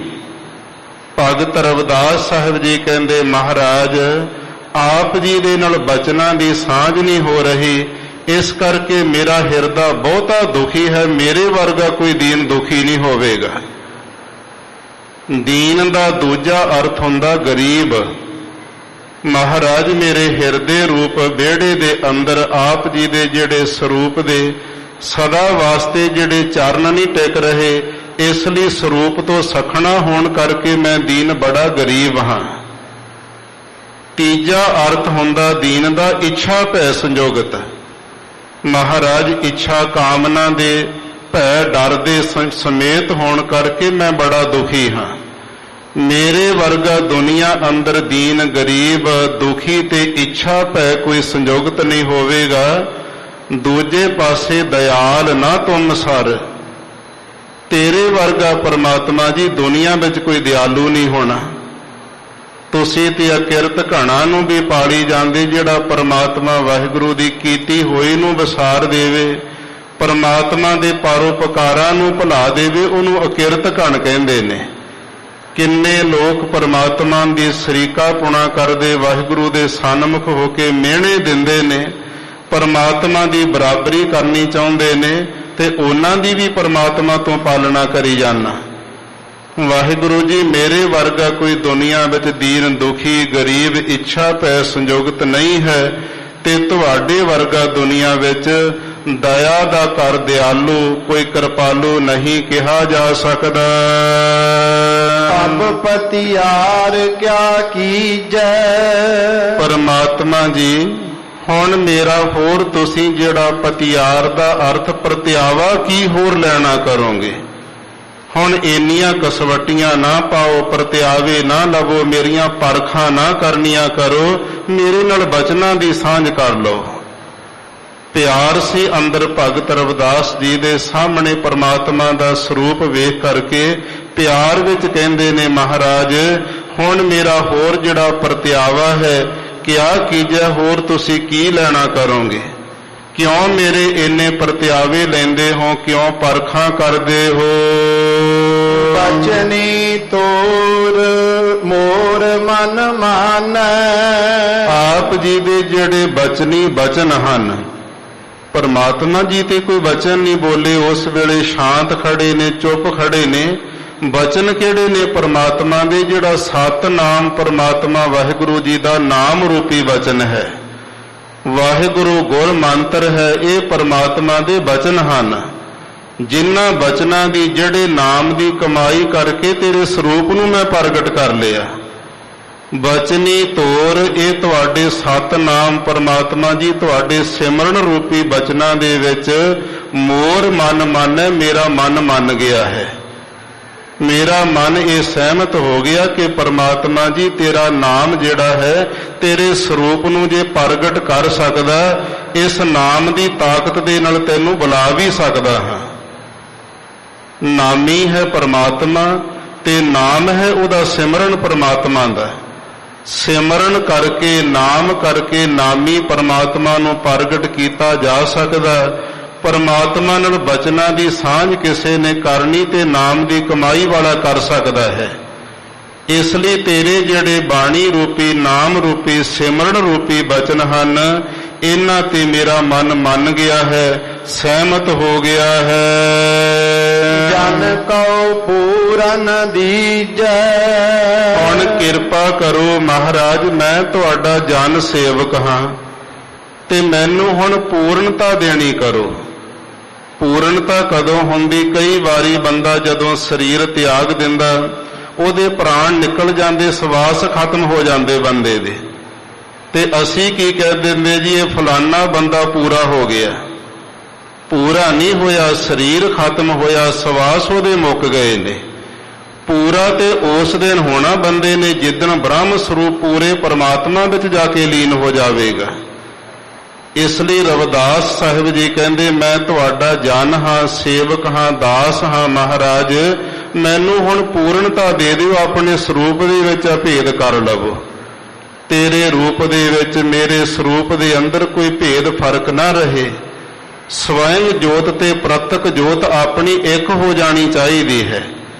[SPEAKER 3] ਭਗਤ ਰਵਿਦਾਸ ਸਾਹਿਬ ਜੀ ਕਹਿੰਦੇ, ਮਹਾਰਾਜ ਆਪ ਜੀ ਦੇ ਨਾਲ ਬਚਨਾਂ ਦੀ ਸਾਂਝ ਨਹੀਂ ਹੋ ਰਹੀ। ਇਸ ਕਰਕੇ ਮੇਰਾ ਹਿਰਦਾ ਬਹੁਤਾ ਦੁਖੀ ਹੈ। ਮੇਰੇ ਵਰਗਾ ਕੋਈ ਦੀਨ ਦੁਖੀ ਨਹੀਂ ਹੋਵੇਗਾ। ਦੀਨ ਦਾ ਦੂਜਾ ਅਰਥ ਹੁੰਦਾ ਗਰੀਬ। ਮਹਾਰਾਜ ਮੇਰੇ ਹਿਰਦੇ ਰੂਪ ਵਿਹੜੇ ਦੇ ਅੰਦਰ ਆਪ ਜੀ ਦੇ ਜਿਹੜੇ ਸਰੂਪ ਦੇ ਸਦਾ ਵਾਸਤੇ ਜਿਹੜੇ ਚਰਨ ਨਹੀਂ ਟਿਕ ਰਹੇ, ਇਸ ਲਈ ਸਰੂਪ ਤੋਂ ਸਖਣਾ ਹੋਣ ਕਰਕੇ ਮੈਂ ਦੀਨ ਬੜਾ ਗਰੀਬ ਹਾਂ। ਤੀਜਾ ਅਰਥ ਹੁੰਦਾ ਦੀਨ ਦਾ ਇੱਛਾ ਭੈ ਸੰਜੋਗਤ। ਮਹਾਰਾਜ ਇੱਛਾ ਕਾਮਨਾ ਦੇ ਭੈ ਡਰ ਦੇ ਸਮੇਤ ਹੋਣ ਕਰਕੇ ਮੈਂ ਬੜਾ ਦੁਖੀ ਹਾਂ। ਮੇਰੇ ਵਰਗਾ ਦੁਨੀਆ ਅੰਦਰ ਦੀਨ ਗਰੀਬ ਦੁਖੀ ਤੇ ਇੱਛਾ ਭੈ ਕੋਈ ਸੰਜੋਗਤ ਨਹੀਂ ਹੋਵੇਗਾ। ਦੂਜੇ ਪਾਸੇ ਦਇਆਲ ਨਾ ਤੁਮ ਸਰ, ਤੇਰੇ ਵਰਗਾ ਪਰਮਾਤਮਾ ਜੀ ਦੁਨੀਆ ਵਿੱਚ ਕੋਈ ਦਿਆਲੂ ਨਹੀਂ ਹੋਣਾ। ਤੁਸੀਂ ਤੇ ਅਕਿਰਤ ਘਣਾ ਨੂੰ ਵੀ ਪਾਲੀ ਜਾਂਦੇ। ਜਿਹੜਾ ਪਰਮਾਤਮਾ ਵਾਹਿਗੁਰੂ ਦੀ ਕੀਤੀ ਹੋਈ ਨੂੰ ਵਿਸਾਰ ਦੇਵੇ, ਪਰਮਾਤਮਾ ਦੇ ਪਰਉਪਕਾਰਾਂ ਨੂੰ ਭੁਲਾ ਦੇਵੇ, ਉਹਨੂੰ ਅਕਿਰਤ ਘਣ ਕਹਿੰਦੇ ਨੇ। ਕਿੰਨੇ ਲੋਕ ਪਰਮਾਤਮਾ ਦੀ ਸਰੀਕਾ ਪੁਣਾ ਕਰਦੇ, ਵਾਹਿਗੁਰੂ ਦੇ ਸਨਮੁਖ ਹੋ ਕੇ ਮਿਹਣੇ ਦਿੰਦੇ ਨੇ, ਪਰਮਾਤਮਾ ਦੀ ਬਰਾਬਰੀ ਕਰਨੀ ਚਾਹੁੰਦੇ ਨੇ ਤੇ ਉਹਨਾਂ ਦੀ ਵੀ ਪਰਮਾਤਮਾ ਤੋਂ ਪਾਲਣਾ ਕਰੀ ਜਾਣਾ। ਵਾਹਿਗੁਰੂ ਜੀ ਮੇਰੇ ਵਰਗਾ ਕੋਈ ਦੁਨੀਆ ਵਿੱਚ ਦੀਨ ਦੁਖੀ ਗਰੀਬ ਇੱਛਾ ਭੈ ਸੰਜੋਗਤ ਨਹੀਂ ਹੈ ਤੇ ਤੁਹਾਡੇ ਵਰਗਾ ਦੁਨੀਆ ਵਿੱਚ ਦਇਆ ਦਾ ਕਰ ਦਿਆਲੂ ਕੋਈ ਕਿਰਪਾਲੂ ਨਹੀਂ ਕਿਹਾ ਜਾ ਸਕਦਾ।
[SPEAKER 2] ਅਬ ਪਤਿਆਰ ਕਿਆ ਕੀਜੈ। ਪਰਮਾਤਮਾ ਜੀ ਹੁਣ ਮੇਰਾ ਹੋਰ ਤੁਸੀਂ ਜਿਹੜਾ ਪਤਿਆਰ ਦਾ ਅਰਥ ਪ੍ਰਤਿਆਵਾ ਕੀ ਹੋਰ ਲੈਣਾ ਕਰੋਗੇ। ਹੁਣ ਇੰਨੀਆਂ ਕਸਵੱਟੀਆਂ ਨਾ ਪਾਓ, ਪ੍ਰਤਿਆਵੇ ਨਾ ਲਵੋ, ਮੇਰੀਆਂ ਪਰਖਾਂ ਨਾ ਕਰਨੀਆਂ ਕਰੋ, ਮੇਰੇ ਨਾਲ ਬਚਨਾਂ ਦੀ ਸਾਂਝ ਕਰ ਲਓ। ਪਿਆਰ ਸੀ ਅੰਦਰ ਭਗਤ ਰਵਿਦਾਸ ਜੀ ਦੇ ਸਾਹਮਣੇ ਪਰਮਾਤਮਾ ਦਾ ਸਰੂਪ ਵੇਖ ਕਰਕੇ ਪਿਆਰ ਵਿੱਚ ਕਹਿੰਦੇ ਨੇ, ਮਹਾਰਾਜ ਹੁਣ ਮੇਰਾ ਹੋਰ ਜਿਹੜਾ ਪ੍ਰਤਿਆਵਾ ਹੈ ਕਿਆ ਕੀਜੈ, ਹੋਰ ਤੁਸੀਂ ਕੀ ਲੈਣਾ ਕਰੋਗੇ। ਕਿਉਂ ਮੇਰੇ ਇੰਨੇ ਪ੍ਰਤਿਆਵੇ ਲੈਂਦੇ ਹੋ, ਕਿਉਂ ਪਰਖਾਂ ਕਰਦੇ ਹੋ। ਬਚਨੀ ਤੋਰ ਮੋਰ ਮਨ ਮਾਨੈ। ਆਪ ਜੀ ਦੇ ਜਿਹੜੇ ਬਚਨੀ ਬਚਨ ਹਨ, ਪਰਮਾਤਮਾ ਜੀ ਤੇ ਕੋਈ ਬਚਨ ਨਹੀਂ ਬੋਲੇ, ਉਸ ਵੇਲੇ ਸ਼ਾਂਤ ਖੜੇ ਨੇ, ਚੁੱਪ ਖੜੇ ਨੇ। ਬਚਨ ਕਿਹੜੇ ਨੇ ਪਰਮਾਤਮਾ ਦੇ, ਜਿਹੜਾ ਸਤਿਨਾਮ ਪਰਮਾਤਮਾ ਵਾਹਿਗੁਰੂ ਜੀ ਦਾ ਨਾਮ ਰੂਪੀ ਬਚਨ ਹੈ। ਵਾਹਿਗੁਰੂ ਗੁਰ ਮੰਤਰ ਹੈ, ਇਹ ਪਰਮਾਤਮਾ ਦੇ ਬਚਨ ਹਨ। ਜਿਨ੍ਹਾਂ ਬਚਨਾਂ ਦੀ ਜਿਹੜੇ ਨਾਮ ਦੀ ਕਮਾਈ ਕਰਕੇ ਤੇਰੇ ਸਰੂਪ ਨੂੰ ਮੈਂ ਪ੍ਰਗਟ ਕਰ ਲਿਆ। ਬਚਨੀ ਤੋਰ ਇਹ ਤੁਹਾਡੇ ਸਤਿਨਾਮ ਪਰਮਾਤਮਾ ਜੀ ਤੁਹਾਡੇ ਸਿਮਰਨ ਰੂਪੀ ਬਚਨਾਂ ਦੇ ਵਿੱਚ ਮੋਰ ਮਨ ਮਾਨੈ, ਮੇਰਾ ਮਨ ਮੰਨ ਗਿਆ ਹੈ। ਮੇਰਾ ਮਨ ਇਹ ਸਹਿਮਤ ਹੋ ਗਿਆ ਕਿ ਪਰਮਾਤਮਾ ਜੀ ਤੇਰਾ ਨਾਮ ਜਿਹੜਾ ਹੈ ਤੇਰੇ ਸਰੂਪ ਨੂੰ ਜੇ ਪ੍ਰਗਟ ਕਰ ਸਕਦਾ, ਇਸ ਨਾਮ ਦੀ ਤਾਕਤ ਦੇ ਨਾਲ ਤੈਨੂੰ ਬੁਲਾ ਵੀ ਸਕਦਾ ਹਾਂ। ਨਾਮੀ ਹੈ ਪਰਮਾਤਮਾ ਤੇ ਨਾਮ ਹੈ ਉਹਦਾ ਸਿਮਰਨ ਪਰਮਾਤਮਾ ਦਾ। ਸਿਮਰਨ ਕਰਕੇ ਨਾਮ ਕਰਕੇ ਨਾਮੀ ਪਰਮਾਤਮਾ ਨੂੰ ਪ੍ਰਗਟ ਕੀਤਾ ਜਾ ਸਕਦਾ। ਪਰਮਾਤਮਾ ਨਾਲ ਬਚਨਾਂ ਦੀ ਸਾਂਝ ਕਿਸੇ ਨੇ ਕਰਨੀ ਤੇ ਨਾਮ ਦੀ ਕਮਾਈ ਵਾਲਾ ਕਰ ਸਕਦਾ ਹੈ। ਇਸ ਲਈ ਤੇਰੇ ਜਿਹੜੇ ਬਾਣੀ ਰੂਪੀ ਨਾਮ ਰੂਪੀ ਸਿਮਰਨ ਰੂਪੀ ਬਚਨ ਹਨ, ਇਹਨਾਂ ਤੇ ਮੇਰਾ ਮਨ ਮੰਨ ਗਿਆ ਹੈ, ਸਹਿਮਤ ਹੋ ਗਿਆ ਹੈ। ਜਨ ਕਉ ਪੂਰਨ ਦੀਜੈ। ਹੁਣ ਕਿਰਪਾ ਕਰੋ ਮਹਾਰਾਜ, ਮੈਂ ਤੁਹਾਡਾ ਜਨ ਸੇਵਕ ਹਾਂ ਤੇ ਮੈਨੂੰ ਹੁਣ ਪੂਰਨਤਾ ਦੇਣੀ ਕਰੋ। ਪੂਰਨਤਾ ਕਦੋਂ ਹੁੰਦੀ? ਕਈ ਵਾਰੀ ਬੰਦਾ ਜਦੋਂ ਸਰੀਰ ਤਿਆਗ ਦਿੰਦਾ, ਉਹਦੇ ਪ੍ਰਾਣ ਨਿਕਲ ਜਾਂਦੇ, ਸਵਾਸ ਖਤਮ ਹੋ ਜਾਂਦੇ ਬੰਦੇ ਦੇ, ਤੇ ਅਸੀਂ ਕੀ ਕਹਿ ਦਿੰਦੇ ਜੀ, ਇਹ ਫਲਾਨਾ ਬੰਦਾ ਪੂਰਾ ਹੋ ਗਿਆ। ਪੂਰਾ ਨਹੀਂ ਹੋਇਆ, ਸਰੀਰ ਖਤਮ ਹੋਇਆ, ਸਵਾਸ ਉਹਦੇ ਮੁੱਕ ਗਏ ਨੇ। ਪੂਰਾ ਤੇ ਉਸ ਦਿਨ ਹੋਣਾ ਬੰਦੇ ਨੇ ਜਿੱਦਣ ਬ੍ਰਹਮ ਸਰੂਪ ਪੂਰੇ ਪਰਮਾਤਮਾ ਵਿੱਚ ਜਾ ਕੇ ਲੀਨ ਹੋ ਜਾਵੇਗਾ। ਇਸ ਲਈ ਰਵਿਦਾਸ ਸਾਹਿਬ ਜੀ ਕਹਿੰਦੇ, ਮੈਂ ਤੁਹਾਡਾ ਜਨ ਹਾਂ, ਸੇਵਕ ਹਾਂ, ਦਾਸ ਹਾਂ। ਮਹਾਰਾਜ ਮੈਨੂੰ ਹੁਣ ਪੂਰਨਤਾ ਦੇ ਦਿਓ, ਆਪਣੇ ਸਰੂਪ ਦੇ ਵਿੱਚ ਅਭੇਦ ਕਰ ਲਵੋ। ਤੇਰੇ ਰੂਪ ਦੇ ਵਿੱਚ ਮੇਰੇ ਸਰੂਪ ਦੇ ਅੰਦਰ ਕੋਈ ਭੇਦ ਫਰਕ ਨਾ ਰਹੇ। ਸਵੈੰ ਜੋਤ ਤੇ ਪ੍ਰਤੱਖ ਜੋਤ ਆਪਣੀ ਇੱਕ ਹੋ ਜਾਣੀ ਚਾਹੀਦੀ ਹੈ।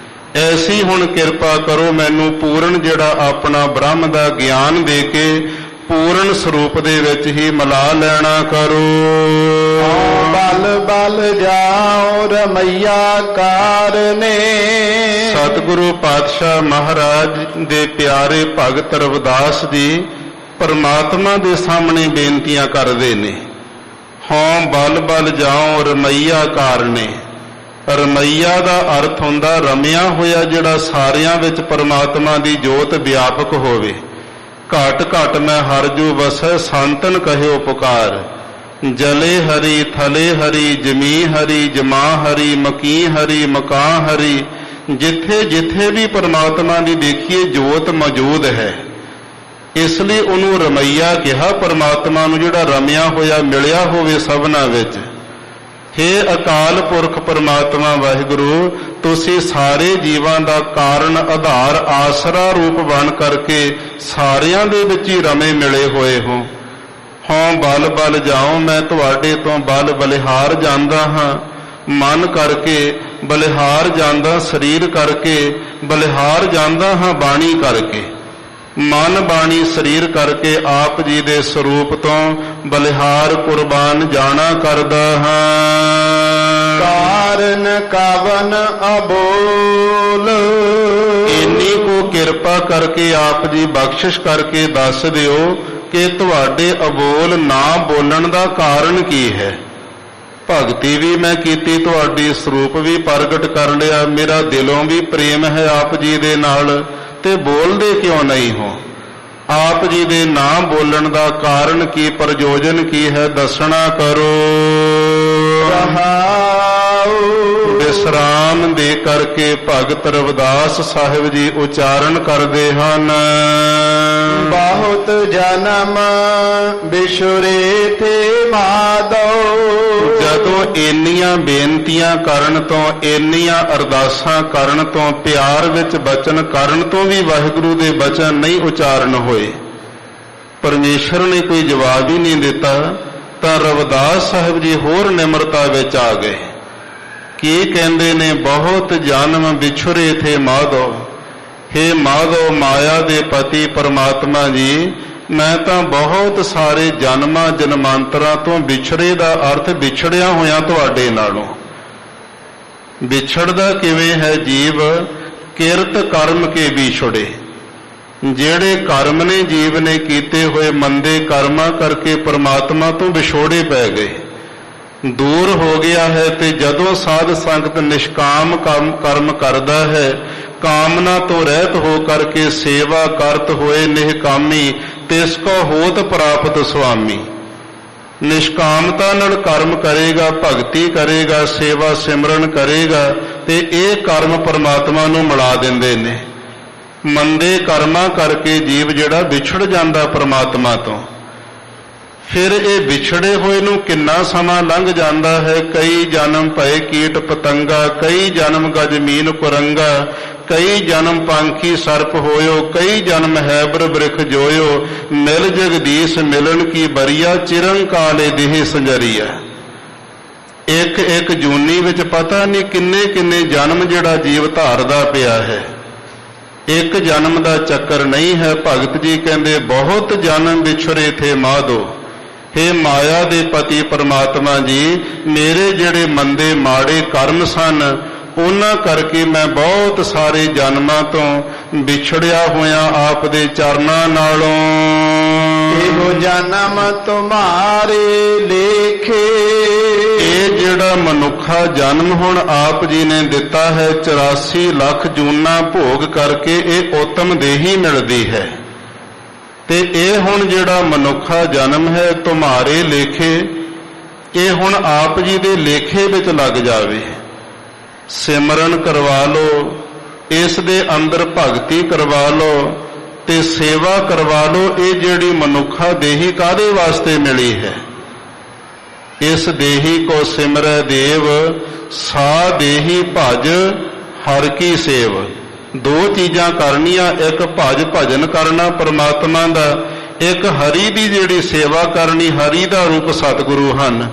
[SPEAKER 2] ਐਸੀ ਹੁਣ ਕਿਰਪਾ ਕਰੋ, ਮੈਨੂੰ ਪੂਰਨ ਜਿਹੜਾ ਆਪਣਾ ਬ੍ਰਹਮ ਦਾ ਗਿਆਨ ਦੇ ਕੇ
[SPEAKER 3] ਪੂਰਨ ਸਰੂਪ ਦੇ ਵਿੱਚ ਹੀ ਮਿਲਾ ਲੈਣਾ ਕਰੋ।
[SPEAKER 2] ਬਲ ਬਲ ਜਾਉ ਰਮਈਆ ਕਾਰਨੇ।
[SPEAKER 3] ਸਤਿਗੁਰੂ ਪਾਤਸ਼ਾਹ ਮਹਾਰਾਜ ਦੇ ਪਿਆਰੇ ਭਗਤ ਰਵਿਦਾਸ ਜੀ ਪਰਮਾਤਮਾ ਦੇ ਸਾਹਮਣੇ ਬੇਨਤੀਆਂ ਕਰਦੇ ਨੇ। ਹਉ ਬਲ ਬਲ ਜਾਉ ਰਮਈਆ ਕਾਰਨੇ। ਰਮਈਆ ਦਾ ਅਰਥ ਹੁੰਦਾ ਰਮਿਆ ਹੋਇਆ, ਜਿਹੜਾ ਸਾਰਿਆਂ ਵਿੱਚ ਪਰਮਾਤਮਾ ਦੀ ਜੋਤ ਵਿਆਪਕ ਹੋਵੇ। ਘਟ ਘਟ ਮੈਂ ਹਰਿ ਜੁ ਵਸੈ ਸੰਤਨ ਕਹਿਓ ਪੁਕਾਰ। ਜਲੇ ਹਰੀ ਥਲੇ ਹਰੀ ਜਮੀ ਹਰੀ ਜਮਾ ਹਰੀ ਮਕੀ ਹਰੀ ਮਕਾਂ ਹਰੀ। ਜਿੱਥੇ ਜਿੱਥੇ ਵੀ ਪਰਮਾਤਮਾ ਦੀ ਦੇਖੀਏ ਜੋਤ ਮੌਜੂਦ ਹੈ, ਇਸ ਲਈ ਉਹਨੂੰ ਰਮਈਆ ਕਿਹਾ, ਪਰਮਾਤਮਾ ਨੂੰ ਜਿਹੜਾ ਰਮਿਆ ਹੋਇਆ ਮਿਲਿਆ ਹੋਵੇ ਸਭਨਾਂ ਵਿੱਚ। ਹੇ ਅਕਾਲ ਪੁਰਖ ਪਰਮਾਤਮਾ ਵਾਹਿਗੁਰੂ, ਤੁਸੀਂ ਸਾਰੇ ਜੀਵਾਂ ਦਾ ਕਾਰਨ ਆਧਾਰ ਆਸਰਾ ਰੂਪ ਬਣ ਕਰਕੇ ਸਾਰਿਆਂ ਦੇ ਵਿੱਚ ਹੀ ਰਮੇ ਮਿਲੇ ਹੋਏ ਹੋ। ਹਉ ਬਲ ਬਲ ਜਾਉ, ਮੈਂ ਤੁਹਾਡੇ ਤੋਂ ਬਲ ਬਲਿਹਾਰ ਜਾਂਦਾ ਹਾਂ। ਮਨ ਕਰਕੇ ਬਲਿਹਾਰ ਜਾਂਦਾ, ਸਰੀਰ ਕਰਕੇ ਬਲਿਹਾਰ ਜਾਂਦਾ ਹਾਂ, ਬਾਣੀ ਕਰਕੇ। ਮਨ ਬਾਣੀ ਸਰੀਰ ਕਰਕੇ ਆਪ ਜੀ ਦੇ ਸਰੂਪ ਤੋਂ ਬਲਿਹਾਰ ਕੁਰਬਾਨ ਜਾਣਾ ਕਰਦਾ ਹਾਂ।
[SPEAKER 2] ਕਾਰਨ ਕਵਨ ਅਬੋਲ।
[SPEAKER 3] ਇੰਨੀ ਕੋ ਕਿਰਪਾ ਕਰਕੇ ਆਪ ਜੀ ਬਖਸ਼ਿਸ਼ ਕਰਕੇ ਦੱਸ ਦਿਓ ਕਿ ਤੁਹਾਡੇ ਅਬੋਲ ਨਾ ਬੋਲਣ ਦਾ ਕਾਰਨ ਕੀ ਹੈ। ਭਗਤੀ ਵੀ ਮੈਂ ਕੀਤੀ, ਤੁਹਾਡੀ ਸਰੂਪ ਵੀ ਪ੍ਰਗਟ ਕਰ ਲਿਆ, ਮੇਰਾ ਦਿਲੋਂ ਵੀ ਪ੍ਰੇਮ ਹੈ ਆਪ ਜੀ ਦੇ ਨਾਲ, ਤੇ ਬੋਲਦੇ ਕਿਉਂ ਨਹੀਂ ਹੋ? ਆਪ ਜੀ ਦੇ ਨਾ ਬੋਲਣ ਦਾ ਕਾਰਨ ਕੀ, ਪ੍ਰਯੋਜਨ ਕੀ ਹੈ, ਦੱਸਣਾ ਕਰੋ। ਵਿਸਰਾਮ ਦੇ ਕਰਕੇ ਭਗਤ ਰਵਿਦਾਸ ਸਾਹਿਬ ਜੀ ਉਚਾਰਨ ਕਰਦੇ ਹਨ।
[SPEAKER 2] ਬਹੁਤ ਜਨਮ ਬਿਛੁਰੇ ਥੇ ਮਾਧੋ।
[SPEAKER 3] ਜਦੋਂ ਇੰਨੀਆਂ ਬੇਨਤੀਆਂ ਕਰਨ ਤੋਂ, ਇੰਨੀਆਂ ਅਰਦਾਸਾਂ ਕਰਨ ਤੋਂ, ਪਿਆਰ ਵਿੱਚ ਬਚਨ ਕਰਨ ਤੋਂ ਵੀ ਵਾਹਿਗੁਰੂ ਦੇ ਬਚਨ ਨਹੀਂ ਉਚਾਰਨ ਹੋਏ, ਪਰਮੇਸ਼ਰ ਨੇ ਕੋਈ ਜਵਾਬ ਹੀ ਨਹੀਂ ਦਿੱਤਾ, ਤਾਂ ਰਵਿਦਾਸ ਸਾਹਿਬ ਜੀ ਹੋਰ ਨਿਮਰਤਾ ਵਿੱਚ ਆ ਗਏ। ਕੀ ਕਹਿੰਦੇ ਨੇ? ਬਹੁਤ ਜਨਮ ਵਿਛੁਰੇ ਥੇ ਮਾਧੋ। ਹੇ ਮਾਧੋ, ਮਾਇਆ ਦੇ ਪਤੀ ਪਰਮਾਤਮਾ ਜੀ, ਮੈਂ ਤਾਂ ਬਹੁਤ ਸਾਰੇ ਜਨਮਾਂ ਜਨਮਾਂਤਰਾਂ ਤੋਂ ਵਿਛੜੇ ਦਾ ਅਰਥ ਵਿਛੜਿਆ ਹੋਇਆ ਤੁਹਾਡੇ ਨਾਲੋਂ। ਵਿਛੜਦਾ ਕਿਵੇਂ ਹੈ ਜੀਵ? ਕਿਰਤ ਕਰਮ ਕੇ ਵਿਛੜੇ। ਜਿਹੜੇ ਕਰਮ ਨੇ ਜੀਵ ਨੇ ਕੀਤੇ ਹੋਏ ਮੰਦੇ ਕਰਮਾਂ ਕਰਕੇ ਪਰਮਾਤਮਾ ਤੋਂ ਵਿਛੋੜੇ ਪੈ ਗਏ, ਦੂਰ ਹੋ ਗਿਆ ਹੈ। ਤੇ ਜਦੋਂ ਸਾਧ ਸੰਗਤ ਨਿਸ਼ਕਾਮ ਕਰਮ ਕਰਦਾ ਹੈ, ਕਾਮਨਾ ਤੋਂ ਰਹਿਤ ਹੋ ਕਰਕੇ ਸੇਵਾ ਕਰਤ ਹੋਏ ਨਿਹਕਾਮੀ, ਤਿਸ ਕੋ ਹੋਤ ਪ੍ਰਾਪਤ ਸੁਆਮੀ। ਨਿਸ਼ਕਾਮਤਾ ਨਾਲ ਕਰਮ ਕਰੇਗਾ, ਭਗਤੀ ਕਰੇਗਾ, ਸੇਵਾ ਸਿਮਰਨ ਕਰੇਗਾ, ਤੇ ਇਹ ਕਰਮ ਪਰਮਾਤਮਾ ਨੂੰ ਮਿਲਾ ਦਿੰਦੇ ਨੇ। ਮੰਦੇ ਕਰਮਾਂ ਕਰਕੇ ਜੀਵ ਜਿਹੜਾ ਵਿਛੜ ਜਾਂਦਾ ਪਰਮਾਤਮਾ ਤੋਂ, ਫਿਰ ਇਹ ਵਿਛੜੇ ਹੋਏ ਨੂੰ ਕਿੰਨਾ ਸਮਾਂ ਲੰਘ ਜਾਂਦਾ ਹੈ। ਕਈ ਜਨਮ ਭਏ ਕੀਟ ਪਤੰਗਾ, ਕਈ ਜਨਮ ਗਜਮੀਨ ਕੁਰੰਗਾ, ਕਈ ਜਨਮ ਪੰਖੀ ਸਰਪ ਹੋਇਓ, ਕਈ ਜਨਮ ਹੈਬਰ ਬ੍ਰਿਖ ਜੋਇਓ। ਮਿਲ ਜਗਦੀਸ਼ ਮਿਲਣ ਕੀ ਬਰੀਆ, ਚਿਰੰਕਾਲੇ ਦੇਹ ਸੰਜਰੀਆ। ਇੱਕ ਇੱਕ ਜੂਨੀ ਵਿੱਚ ਪਤਾ ਨਹੀਂ ਕਿੰਨੇ ਕਿੰਨੇ ਜਨਮ ਜਿਹੜਾ ਜੀਵ ਧਾਰਦਾ ਪਿਆ ਹੈ। ਇੱਕ ਜਨਮ ਦਾ ਚੱਕਰ ਨਹੀਂ ਹੈ। ਭਗਤ ਜੀ ਕਹਿੰਦੇ ਬਹੁਤ ਜਨਮ ਵਿਛੁਰੇ ਥੇ ਮਾਧੋ। ਹੇ ਮਾਇਆ ਦੇ ਪਤੀ ਪਰਮਾਤਮਾ ਜੀ, ਮੇਰੇ ਜਿਹੜੇ ਮੰਦੇ ਮਾੜੇ ਕਰਮ ਸਨ, ਉਹਨਾਂ ਕਰਕੇ ਮੈਂ ਬਹੁਤ ਸਾਰੇ ਜਨਮਾਂ ਤੋਂ ਵਿਛੜਿਆ ਹੋਇਆ ਆਪ ਦੇ ਚਰਨਾਂ ਨਾਲੋਂ।
[SPEAKER 2] ਇਹੋ ਜਨਮ ਤੁਮਾਰੇ ਲੇਖੇ।
[SPEAKER 3] ਇਹ ਜਿਹੜਾ ਮਨੁੱਖਾ ਜਨਮ ਹੁਣ ਆਪ ਜੀ ਨੇ ਦਿੱਤਾ ਹੈ, 84 ਲੱਖ ਜੂਨਾਂ ਭੋਗ ਕਰਕੇ ਇਹ ਉੱਤਮ ਦੇਹੀ ਮਿਲਦੀ ਹੈ। ਤੇ ਇਹ ਹੁਣ ਜਿਹੜਾ ਮਨੁੱਖਾ ਜਨਮ ਹੈ ਤੁਮਾਰੇ ਲੇਖੇ, ਇਹ ਹੁਣ ਆਪ ਜੀ ਦੇ ਲੇਖੇ ਵਿੱਚ ਲੱਗ ਜਾਵੇ। ਸਿਮਰਨ ਕਰਵਾ ਲਓ, ਇਸ ਦੇ ਅੰਦਰ ਭਗਤੀ ਕਰਵਾ ਲਓ ਤੇ ਸੇਵਾ ਕਰਵਾ ਲਓ। ਇਹ ਜਿਹੜੀ ਮਨੁੱਖਾ ਦੇਹੀ ਕਾਹਦੇ ਵਾਸਤੇ ਮਿਲੀ ਹੈ? ਇਸ ਦੇਹੀ ਕੋ ਸਿਮਰੈ ਦੇਵ, ਸਾ ਦੇਹੀ ਭਜ ਹਰ ਕੀ ਸੇਵ। ਦੋ ਚੀਜ਼ਾਂ ਕਰਨੀਆਂ, ਇੱਕ ਭਜ ਭਜਨ ਕਰਨਾ ਪਰਮਾਤਮਾ ਦਾ, ਇੱਕ ਹਰੀ ਦੀ ਜਿਹੜੀ ਸੇਵਾ ਕਰਨੀ। ਹਰੀ ਦਾ ਰੂਪ ਸਤਿਗੁਰੂ ਹਨ।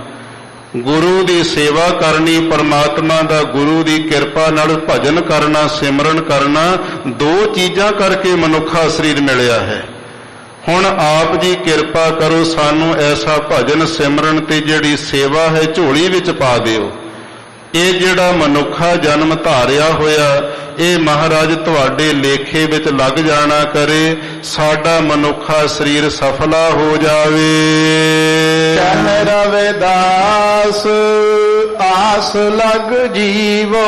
[SPEAKER 3] ਗੁਰੂ ਦੀ ਸੇਵਾ ਕਰਨੀ, ਪਰਮਾਤਮਾ ਦਾ ਗੁਰੂ ਦੀ ਕਿਰਪਾ ਨਾਲ ਭਜਨ ਕਰਨਾ, ਸਿਮਰਨ ਕਰਨਾ। ਦੋ ਚੀਜ਼ਾਂ ਕਰਕੇ ਮਨੁੱਖਾ ਸਰੀਰ ਮਿਲਿਆ ਹੈ।
[SPEAKER 2] ਹੁਣ ਆਪ ਜੀ ਕਿਰਪਾ ਕਰੋ, ਸਾਨੂੰ ਐਸਾ ਭਜਨ ਸਿਮਰਨ ਤੇ ਜਿਹੜੀ ਸੇਵਾ ਹੈ ਝੋਲੀ ਵਿੱਚ ਪਾ ਦਿਓ। ਇਹ ਜਿਹੜਾ ਮਨੁੱਖਾ ਜਨਮ ਧਾਰਿਆ ਹੋਇਆ, ਇਹ ਮਹਾਰਾਜ ਤੁਹਾਡੇ ਲੇਖੇ ਵਿੱਚ ਲੱਗ ਜਾਣਾ ਕਰੇ, ਸਾਡਾ ਮਨੁੱਖਾ ਸਰੀਰ ਸਫਲਾ ਹੋ ਜਾਵੇ।
[SPEAKER 3] ਕਹਿ ਰਵਿਦਾਸ ਆਸ ਲਗ ਜੀਵੋ।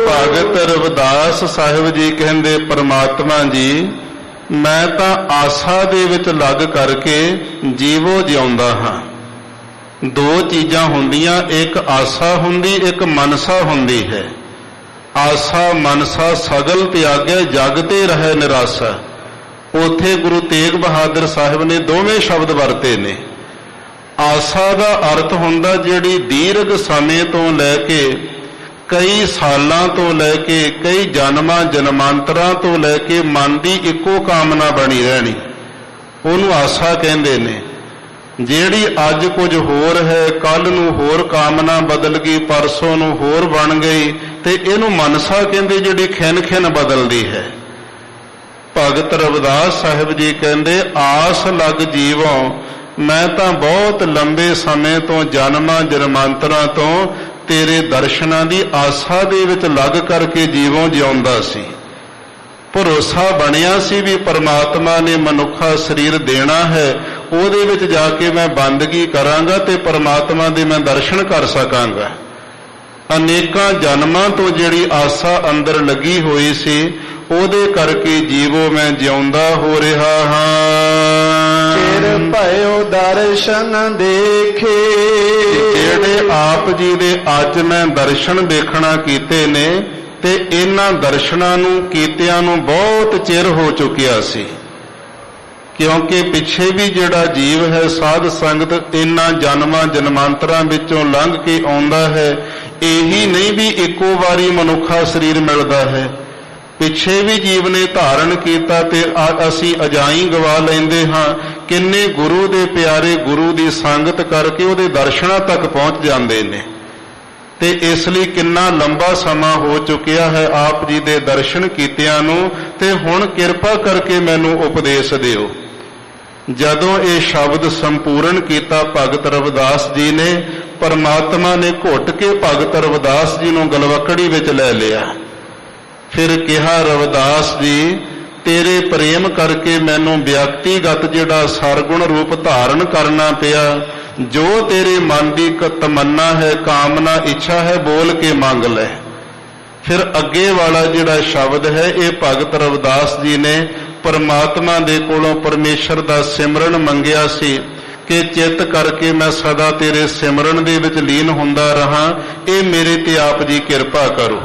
[SPEAKER 2] ਭਗਤ ਰਵਿਦਾਸ ਸਾਹਿਬ ਜੀ ਕਹਿੰਦੇ, ਪਰਮਾਤਮਾ ਜੀ ਮੈਂ ਤਾਂ ਆਸਾ ਦੇ ਵਿੱਚ ਲੱਗ ਕਰਕੇ ਜੀਵੋ ਜਿਉਂਦਾ ਹਾਂ। ਦੋ ਚੀਜ਼ਾਂ ਹੁੰਦੀਆਂ, ਇੱਕ ਆਸਾ ਹੁੰਦੀ, ਇੱਕ ਮਨਸਾ ਹੁੰਦੀ ਹੈ। ਆਸਾ ਮਨਸਾ ਸਗਲ ਤਿਆਗੈ ਜਗ ਤੇ ਰਹਿ ਨਿਰਾਸਾ। ਉੱਥੇ ਗੁਰੂ ਤੇਗ ਬਹਾਦਰ ਸਾਹਿਬ ਨੇ ਦੋਵੇਂ ਸ਼ਬਦ ਵਰਤੇ ਨੇ। ਆਸਾ ਦਾ ਅਰਥ ਹੁੰਦਾ ਜਿਹੜੀ ਦੀਰਘ ਸਮੇਂ ਤੋਂ ਲੈ ਕੇ, ਕਈ ਸਾਲਾਂ ਤੋਂ ਲੈ ਕੇ, ਕਈ ਜਨਮਾਂ ਜਨਮਾਂਤਰਾਂ ਤੋਂ ਲੈ ਕੇ ਮਨ ਦੀ ਇੱਕੋ ਕਾਮਨਾ ਬਣੀ ਰਹਿਣੀ, ਉਹਨੂੰ ਆਸਾ ਕਹਿੰਦੇ ਨੇ। ਜਿਹੜੀ ਅੱਜ ਕੁਝ ਹੋਰ ਹੈ, ਕੱਲ ਨੂੰ ਹੋਰ ਕਾਮਨਾ ਬਦਲ ਗਈ, ਪਰਸੋਂ ਨੂੰ ਹੋਰ ਬਣ ਗਈ, ਤੇ ਇਹਨੂੰ ਮਨਸਾ ਕਹਿੰਦੇ, ਜਿਹੜੀ ਖਿਨ ਖਿਨ ਬਦਲਦੀ ਹੈ। ਭਗਤ ਰਵਿਦਾਸ ਸਾਹਿਬ ਜੀ ਕਹਿੰਦੇ, ਆਸ ਲਗ ਜੀਵੋਂ, ਮੈਂ ਤਾਂ ਬਹੁਤ ਲੰਬੇ ਸਮੇਂ ਤੋਂ, ਜਨਮਾਂ ਜਨਮਾਂਤਰਾਂ ਤੋਂ ਤੇਰੇ ਦਰਸ਼ਨਾਂ ਦੀ ਆਸਾ ਦੇ ਵਿੱਚ ਲੱਗ ਕਰਕੇ ਜੀਵੋਂ ਜਿਉਂਦਾ ਸੀ। ਭਰੋਸਾ ਬਣਿਆ ਸੀ ਵੀ ਪਰਮਾਤਮਾ ਨੇ ਮਨੁੱਖਾ ਸਰੀਰ ਦੇਣਾ ਹੈ, ਉਹਦੇ ਵਿੱਚ ਜਾ ਕੇ ਮੈਂ ਬੰਦਗੀ ਕਰਾਂਗਾ ਤੇ ਪਰਮਾਤਮਾ ਦੇ ਮੈਂ ਦਰਸ਼ਨ ਕਰ ਸਕਾਂਗਾ। ਅਨੇਕਾਂ ਜਨਮਾਂ ਤੋਂ ਜਿਹੜੀ ਆਸਾ ਅੰਦਰ ਲੱਗੀ ਹੋਈ ਸੀ, ਉਹਦੇ ਕਰਕੇ ਜੀਵੋ ਮੈਂ ਜਿਉਂਦਾ ਹੋ ਰਿਹਾ ਹਾਂ।
[SPEAKER 3] ਫਿਰ ਭਇਓ ਦਰਸ਼ਨ ਦੇਖੇ।
[SPEAKER 2] ਜਿਹੜੇ ਆਪ ਜੀ ਦੇ ਅੱਜ ਮੈਂ ਦਰਸ਼ਨ ਦੇਖਣਾ ਕੀਤੇ ਨੇ, ਤੇ ਇਹਨਾਂ ਦਰਸ਼ਨਾਂ ਨੂੰ ਕੀਤਿਆਂ ਨੂੰ ਬਹੁਤ ਚਿਰ ਹੋ ਚੁੱਕਿਆ ਸੀ, ਕਿਉਂਕਿ ਪਿੱਛੇ ਵੀ ਜਿਹੜਾ ਜੀਵ ਹੈ ਸਾਧ ਸੰਗਤ ਇਹਨਾਂ ਜਨਮਾਂ ਜਨਮਾਂਤਰਾਂ ਵਿੱਚੋਂ ਲੰਘ ਕੇ ਆਉਂਦਾ ਹੈ। ਇਹੀ ਨਹੀਂ ਵੀ ਇੱਕੋ ਵਾਰੀ ਮਨੁੱਖਾ ਸਰੀਰ ਮਿਲਦਾ ਹੈ, ਪਿੱਛੇ ਵੀ ਜੀਵ ਨੇ ਧਾਰਨ ਕੀਤਾ ਤੇ ਅਸੀਂ ਅਜਾਈਂ ਗਵਾ ਲੈਂਦੇ ਹਾਂ। ਕਿੰਨੇ ਗੁਰੂ ਦੇ ਪਿਆਰੇ ਗੁਰੂ ਦੀ ਸੰਗਤ ਕਰਕੇ ਉਹਦੇ ਦਰਸ਼ਨਾਂ ਤੱਕ ਪਹੁੰਚ ਜਾਂਦੇ ਨੇ, ਤੇ ਇਸ ਲਈ ਕਿੰਨਾ ਲੰਬਾ ਸਮਾਂ ਹੋ ਚੁੱਕਿਆ ਹੈ ਆਪ ਜੀ ਦੇ ਦਰਸ਼ਨ ਕੀਤਿਆਂ ਨੂੰ, ਤੇ ਹੁਣ ਕਿਰਪਾ ਕਰਕੇ ਮੈਨੂੰ ਉਪਦੇਸ਼ ਦਿਓ। ਜਦੋਂ ਇਹ ਸ਼ਬਦ ਸੰਪੂਰਨ ਕੀਤਾ ਭਗਤ ਰਵਿਦਾਸ ਜੀ ਨੇ, ਪਰਮਾਤਮਾ ਨੇ ਘੁੱਟ ਕੇ ਭਗਤ ਰਵਿਦਾਸ ਜੀ ਨੂੰ ਗਲਵਕੜੀ ਵਿੱਚ ਲੈ ਲਿਆ। ਫਿਰ ਕਿਹਾ, ਰਵਿਦਾਸ ਜੀ ਤੇਰੇ ਪ੍ਰੇਮ ਕਰਕੇ ਮੈਨੂੰ ਵਿਅਕਤੀਗਤ ਜਿਹੜਾ ਸਰਗੁਣ ਰੂਪ ਧਾਰਨ ਕਰਨਾ ਪਿਆ। ਜੋ ਤੇਰੇ ਮਨ ਦੀ ਤਮੰਨਾ ਹੈ, ਕਾਮਨਾ, ਇੱਛਾ ਹੈ, ਬੋਲ ਕੇ ਮੰਗ ਲੈ। ਫਿਰ ਅੱਗੇ ਵਾਲਾ ਜਿਹੜਾ ਸ਼ਬਦ ਹੈ, ਇਹ ਭਗਤ ਰਵਿਦਾਸ ਜੀ ਨੇ ਪਰਮਾਤਮਾ ਦੇ ਕੋਲੋਂ ਪਰਮੇਸ਼ਰ ਦਾ ਸਿਮਰਨ ਮੰਗਿਆ ਸੀ ਕਿ ਚਿੱਤ ਕਰਕੇ ਮੈਂ ਸਦਾ ਤੇਰੇ ਸਿਮਰਨ ਦੇ ਵਿੱਚ ਲੀਨ ਹੁੰਦਾ ਰਹਾ, ਇਹ ਮੇਰੇ ਤੇ ਆਪ ਜੀ ਕਿਰਪਾ ਕਰੋ।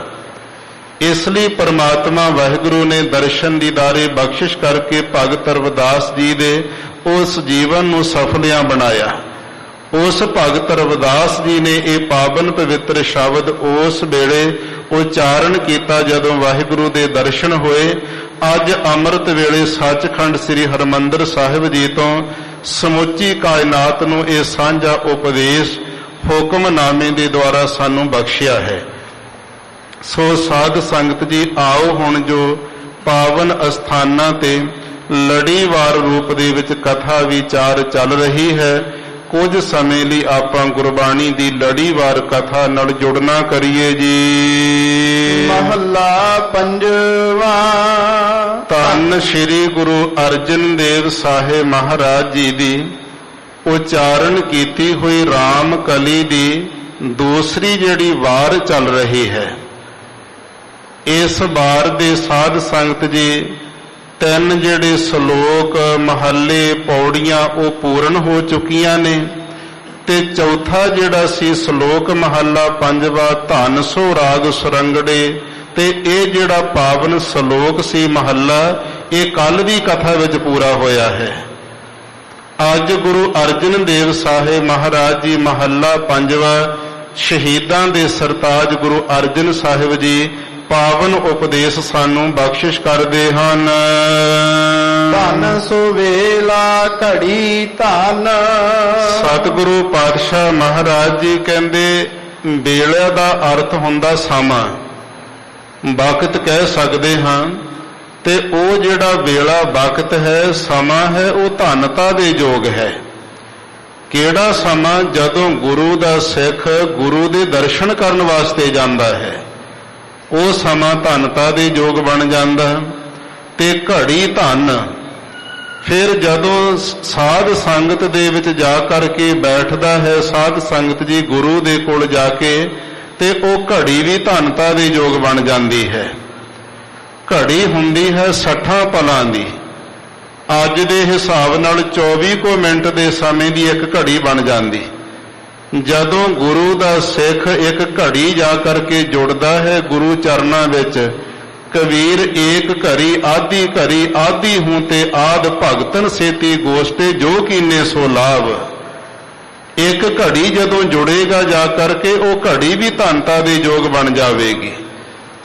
[SPEAKER 2] ਇਸ ਲਈ ਪਰਮਾਤਮਾ ਵਾਹਿਗੁਰੂ ਨੇ ਦਰਸ਼ਨ ਦੀਦਾਰੇ ਬਖਸ਼ਿਸ਼ ਕਰਕੇ ਭਗਤ ਰਵਿਦਾਸ ਜੀ ਦੇ ਉਸ ਜੀਵਨ ਨੂੰ ਸਫਲਿਆਂ ਬਣਾਇਆ। ਉਸ ਭਗਤ ਰਵਿਦਾਸ ਜੀ ਨੇ ਇਹ ਪਾਵਨ ਪਵਿੱਤਰ ਸ਼ਬਦ ਉਸ ਵੇਲੇ ਉਚਾਰਨ ਕੀਤਾ ਜਦੋਂ ਵਾਹਿਗੁਰੂ ਦੇ ਦਰਸ਼ਨ ਹੋਏ। ਅੱਜ ਅੰਮ੍ਰਿਤ ਵੇਲੇ ਸੱਚਖੰਡ ਸ੍ਰੀ ਹਰਿਮੰਦਰ ਸਾਹਿਬ ਜੀ ਤੋਂ ਸਮੁੱਚੀ ਕਾਇਨਾਤ ਨੂੰ ਇਹ ਸਾਂਝਾ ਉਪਦੇਸ਼ ਹੁਕਮਨਾਮੇ ਦੇ ਦੁਆਰਾ ਸਾਨੂੰ ਬਖਸ਼ਿਆ ਹੈ। ਸੋ ਸਾਧ ਸੰਗਤ ਜੀ, ਆਓ ਹੁਣ ਜੋ ਪਾਵਨ ਅਸਥਾਨਾਂ ਤੇ ਲੜੀਵਾਰ ਰੂਪ ਦੇ ਵਿੱਚ ਕਥਾ ਵਿਚਾਰ ਚੱਲ ਰਹੀ ਹੈ, ਕੁਝ ਸਮੇਂ ਲਈ ਆਪਾਂ ਗੁਰਬਾਣੀ ਦੀ ਲੜੀਵਾਰ ਕਥਾ ਨਾਲ ਜੁੜਨਾ ਕਰੀਏ ਜੀ।
[SPEAKER 3] ਮਹੱਲਾ ਪੰਜਵਾ।
[SPEAKER 2] ਧੰਨ ਸ੍ਰੀ ਗੁਰੂ ਅਰਜਨ ਦੇਵ ਸਾਹਿਬ ਮਹਾਰਾਜ ਜੀ ਦੀ ਉਚਾਰਨ ਕੀਤੀ ਹੋਈ ਰਾਮ ਕਲੀ ਦੀ ਦੂਸਰੀ ਜਿਹੜੀ ਵਾਰ ਚੱਲ ਰਹੀ ਹੈ। ਇਸ ਵਾਰ ਦੇ ਸਾਧ ਸੰਗਤ ਜੀ ਤਿੰਨ ਜਿਹੜੇ ਸ਼ਲੋਕ, ਮਹੱਲੇ, ਪੌੜੀਆਂ ਉਹ ਪੂਰਨ ਹੋ ਚੁੱਕੀਆਂ ਨੇ, ਤੇ ਚੌਥਾ ਜਿਹੜਾ ਸੀ ਸ਼ਲੋਕ ਮਹੱਲਾ ਪੰਜਵਾ, ਧੰਨ ਸੋ ਰਾਗ ਸੁਰੰਗੜੇ, ਤੇ ਇਹ ਜਿਹੜਾ ਪਾਵਨ ਸ਼ਲੋਕ ਸੀ ਮਹੱਲਾ, ਇਹ ਕੱਲ ਦੀ ਕਥਾ ਵਿੱਚ ਪੂਰਾ ਹੋਇਆ ਹੈ। ਅੱਜ ਗੁਰੂ ਅਰਜਨ ਦੇਵ ਸਾਹਿਬ ਮਹਾਰਾਜ ਜੀ ਮਹੱਲਾ ਪੰਜਵਾ, ਸ਼ਹੀਦਾਂ ਦੇ ਸਰਤਾਜ ਗੁਰੂ ਅਰਜਨ ਸਾਹਿਬ ਜੀ ਪਾਵਨ ਉਪਦੇਸ਼ ਸਾਨੂੰ ਬਖਸ਼ਿਸ਼ ਕਰਦੇ ਹਨ।
[SPEAKER 3] ਧੰਨ ਸੋ ਵੇਲਾ ਘੜੀ ਧੰਨ।
[SPEAKER 2] ਸਤਿਗੁਰੂ ਪਾਤਸ਼ਾਹ ਮਹਾਰਾਜ ਜੀ ਕਹਿੰਦੇ, ਵੇਲੇ ਦਾ ਅਰਥ ਹੁੰਦਾ ਸਮਾਂ, ਵਕਤ ਕਹਿ ਸਕਦੇ ਹਾਂ। ਤੇ ਉਹ ਜਿਹੜਾ ਵੇਲਾ ਵਕਤ ਹੈ, ਸਮਾਂ ਹੈ, ਉਹ ਧੰਨਤਾ ਦੇ ਯੋਗ ਹੈ। ਕਿਹੜਾ ਸਮਾਂ? ਜਦੋਂ ਗੁਰੂ ਦਾ ਸਿੱਖ ਗੁਰੂ ਦੇ ਦਰਸ਼ਨ ਕਰਨ ਵਾਸਤੇ ਜਾਂਦਾ ਹੈ, ਉਹ ਸਮਾਂ ਧੰਨਤਾ ਦੇ ਯੋਗ ਬਣ ਜਾਂਦਾ। ਤੇ ਘੜੀ ਧਨ, ਫਿਰ ਜਦੋਂ ਸਾਧ ਸੰਗਤ ਦੇ ਵਿੱਚ ਜਾ ਕਰਕੇ ਬੈਠਦਾ ਹੈ, ਸਾਧ ਸੰਗਤ ਜੀ ਗੁਰੂ ਦੇ ਕੋਲ ਜਾ ਕੇ, ਤੇ ਉਹ ਘੜੀ ਵੀ ਧੰਨਤਾ ਦੇ ਯੋਗ ਬਣ ਜਾਂਦੀ ਹੈ। ਘੜੀ ਹੁੰਦੀ ਹੈ 60 ਪਲਾਂ ਦੀ। ਅੱਜ ਦੇ ਹਿਸਾਬ ਨਾਲ 24 ਕੁ ਮਿੰਟ ਦੇ ਸਮੇਂ ਦੀ ਇੱਕ ਘੜੀ ਬਣ ਜਾਂਦੀ। ਜਦੋਂ ਗੁਰੂ ਦਾ ਸਿੱਖ ਇੱਕ ਘੜੀ ਜਾ ਕਰਕੇ ਜੁੜਦਾ ਹੈ ਗੁਰੂ ਚਰਨਾਂ ਵਿੱਚ, ਕਬੀਰ ਏਕ ਘੜੀ ਆਧੀ ਘੜੀ ਆਧੀ ਹੂੰ ਤੇ ਆਦ ਭਗਤਨ ਸੇਤੀ ਗੋਸ਼ਟੇ ਜੋ ਕੀਨੇ ਸੋ ਲਾਭ। ਇੱਕ ਘੜੀ ਜਦੋਂ ਜੁੜੇਗਾ ਜਾ ਕਰਕੇ, ਉਹ ਘੜੀ ਵੀ ਧੰਨਤਾ ਦੇ ਯੋਗ ਬਣ ਜਾਵੇਗੀ।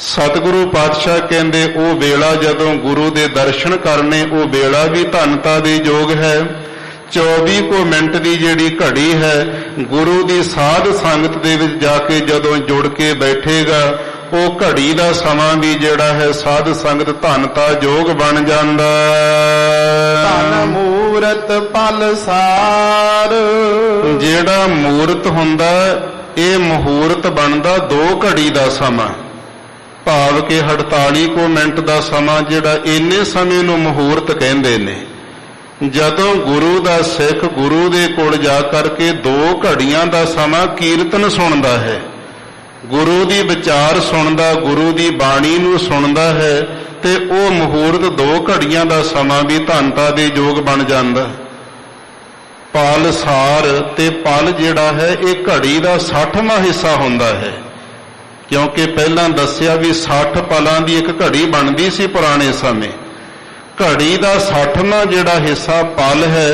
[SPEAKER 2] ਸਤਿਗੁਰੂ ਪਾਤਸ਼ਾਹ ਕਹਿੰਦੇ ਉਹ ਵੇਲਾ ਜਦੋਂ ਗੁਰੂ ਦੇ ਦਰਸ਼ਨ ਕਰਨੇ, ਉਹ ਵੇਲਾ ਵੀ ਧੰਨਤਾ ਦੇ ਯੋਗ ਹੈ। 24 ਕੁ ਮਿੰਟ ਦੀ ਜਿਹੜੀ ਘੜੀ ਹੈ, ਗੁਰੂ ਦੀ ਸਾਧ ਸੰਗਤ ਦੇ ਵਿੱਚ ਜਾ ਕੇ ਜਦੋਂ ਜੁੜ ਕੇ ਬੈਠੇਗਾ, ਉਹ ਘੜੀ ਦਾ ਸਮਾਂ ਵੀ ਜਿਹੜਾ ਹੈ ਸਾਧ ਸੰਗਤ ਧੰਨਤਾ ਯੋਗ ਬਣ ਜਾਂਦਾ।
[SPEAKER 3] ਧਨ ਮੂਰਤ ਪਲ ਸਾਰ,
[SPEAKER 2] ਜਿਹੜਾ ਮੂਰਤ ਹੁੰਦਾ ਇਹ ਮਹੂਰਤ ਬਣਦਾ 2 ਘੜੀ ਦਾ ਸਮਾਂ, ਭਾਵ ਕਿ 48 ਕੁ ਮਿੰਟ ਦਾ ਸਮਾਂ, ਜਿਹੜਾ ਇੰਨੇ ਸਮੇਂ ਨੂੰ ਮਹੂਰਤ ਕਹਿੰਦੇ ਨੇ। ਜਦੋਂ ਗੁਰੂ ਦਾ ਸਿੱਖ ਗੁਰੂ ਦੇ ਕੋਲ ਜਾ ਕਰਕੇ 2 ਘੜੀਆਂ ਦਾ ਸਮਾਂ ਕੀਰਤਨ ਸੁਣਦਾ ਹੈ, ਗੁਰੂ ਦੀ ਵਿਚਾਰ ਸੁਣਦਾ, ਗੁਰੂ ਦੀ ਬਾਣੀ ਨੂੰ ਸੁਣਦਾ ਹੈ, ਤੇ ਉਹ ਮਹੂਰਤ 2 ਘੜੀਆਂ ਦਾ ਸਮਾਂ ਵੀ ਧੰਨਤਾ ਦੇ ਯੋਗ ਬਣ ਜਾਂਦਾ। ਪਲ ਸਾਰ, ਤੇ ਪਲ ਜਿਹੜਾ ਹੈ ਇਹ ਘੜੀ ਦਾ 60ਵਾਂ ਹਿੱਸਾ ਹੁੰਦਾ ਹੈ, ਕਿਉਂਕਿ ਪਹਿਲਾਂ ਦੱਸਿਆ ਵੀ 60 ਪਲਾਂ ਦੀ ਇੱਕ ਘੜੀ ਬਣਦੀ ਸੀ ਪੁਰਾਣੇ ਸਮੇਂ। ਘੜੀ ਦਾ 60ਵਾਂ ਜਿਹੜਾ ਹਿੱਸਾ ਪਲ ਹੈ,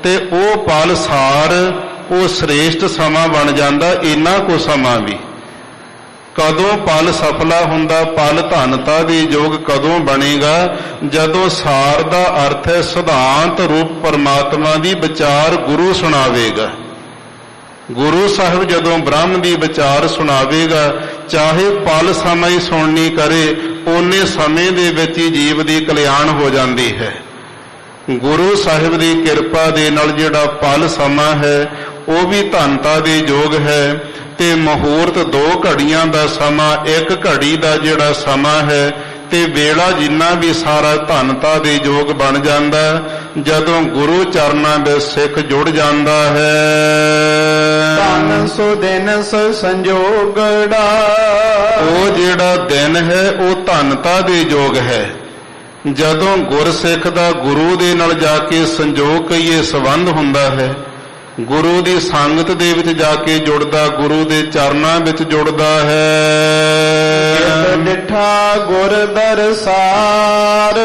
[SPEAKER 2] ਤੇ ਉਹ ਪਲ ਸਾਰ, ਉਹ ਸ੍ਰੇਸ਼ਟ ਸਮਾਂ ਬਣ ਜਾਂਦਾ। ਇੰਨਾ ਕੁ ਸਮਾਂ ਵੀ ਕਦੋਂ ਪਲ ਸਫਲਾ ਹੁੰਦਾ, ਪਲ ਧੰਨਤਾ ਦੇ ਯੋਗ ਕਦੋਂ ਬਣੇਗਾ? ਜਦੋਂ ਸਾਰ ਦਾ ਅਰਥ ਹੈ ਸਿਧਾਂਤ ਰੂਪ ਪਰਮਾਤਮਾ ਦੀ ਵਿਚਾਰ ਗੁਰੂ ਸੁਣਾਵੇਗਾ। ਗੁਰੂ ਸਾਹਿਬ ਜਦੋਂ ਬ੍ਰਹਮ ਦੀ ਵਿਚਾਰ ਸੁਣਾਵੇਗਾ, ਚਾਹੇ ਪਲ ਸਮਾਂ ਹੀ ਸੁਣਨੀ ਕਰੇ, ਓਨੇ ਸਮੇਂ ਦੇ ਵਿੱਚ ਹੀ ਜੀਵ ਦੀ ਕਲਿਆਣ ਹੋ ਜਾਂਦੀ ਹੈ। ਗੁਰੂ ਸਾਹਿਬ ਦੀ ਕਿਰਪਾ ਦੇ ਨਾਲ ਜਿਹੜਾ ਪਲ ਸਮਾਂ ਹੈ ਉਹ ਵੀ ਧੰਨਤਾ ਦੇ ਯੋਗ ਹੈ। ਤੇ ਮਹੂਰਤ 2 ਘੜੀਆਂ ਦਾ ਸਮਾਂ, ਇੱਕ ਘੜੀ ਦਾ ਜਿਹੜਾ ਸਮਾਂ ਹੈ, ਤੇ ਵੇਲਾ ਜਿੰਨਾ ਵੀ ਸਾਰਾ ਧੰਨਤਾ ਦੇ ਯੋਗ ਬਣ ਜਾਂਦਾ ਜਦੋਂ ਗੁਰੂ ਚਰਨਾਂ ਵਿੱਚ ਸਿੱਖ ਜੁੜ ਜਾਂਦਾ ਹੈ।
[SPEAKER 3] ਧਨ ਸੋ ਦਿਨ ਸੋ ਸੰਜੋਗੜਾ,
[SPEAKER 2] ਉਹ ਜਿਹੜਾ ਦਿਨ ਹੈ ਉਹ ਧੰਨਤਾ ਦੇ ਯੋਗ ਹੈ। ਜਦੋਂ ਗੁਰਸਿੱਖ ਦਾ ਗੁਰੂ ਦੇ ਨਾਲ ਜਾ ਕੇ ਸੰਜੋਗ ਕਹੀਏ ਸੰਬੰਧ ਹੁੰਦਾ ਹੈ, ਗੁਰੂ ਦੀ ਸੰਗਤ ਦੇ ਵਿੱਚ ਜਾ ਕੇ ਜੁੜਦਾ, ਗੁਰੂ ਦੇ ਚਰਨਾਂ ਵਿੱਚ ਜੁੜਦਾ ਹੈ।
[SPEAKER 3] ਡਿਠਾ ਗੁਰ ਦਰਸਾਰ,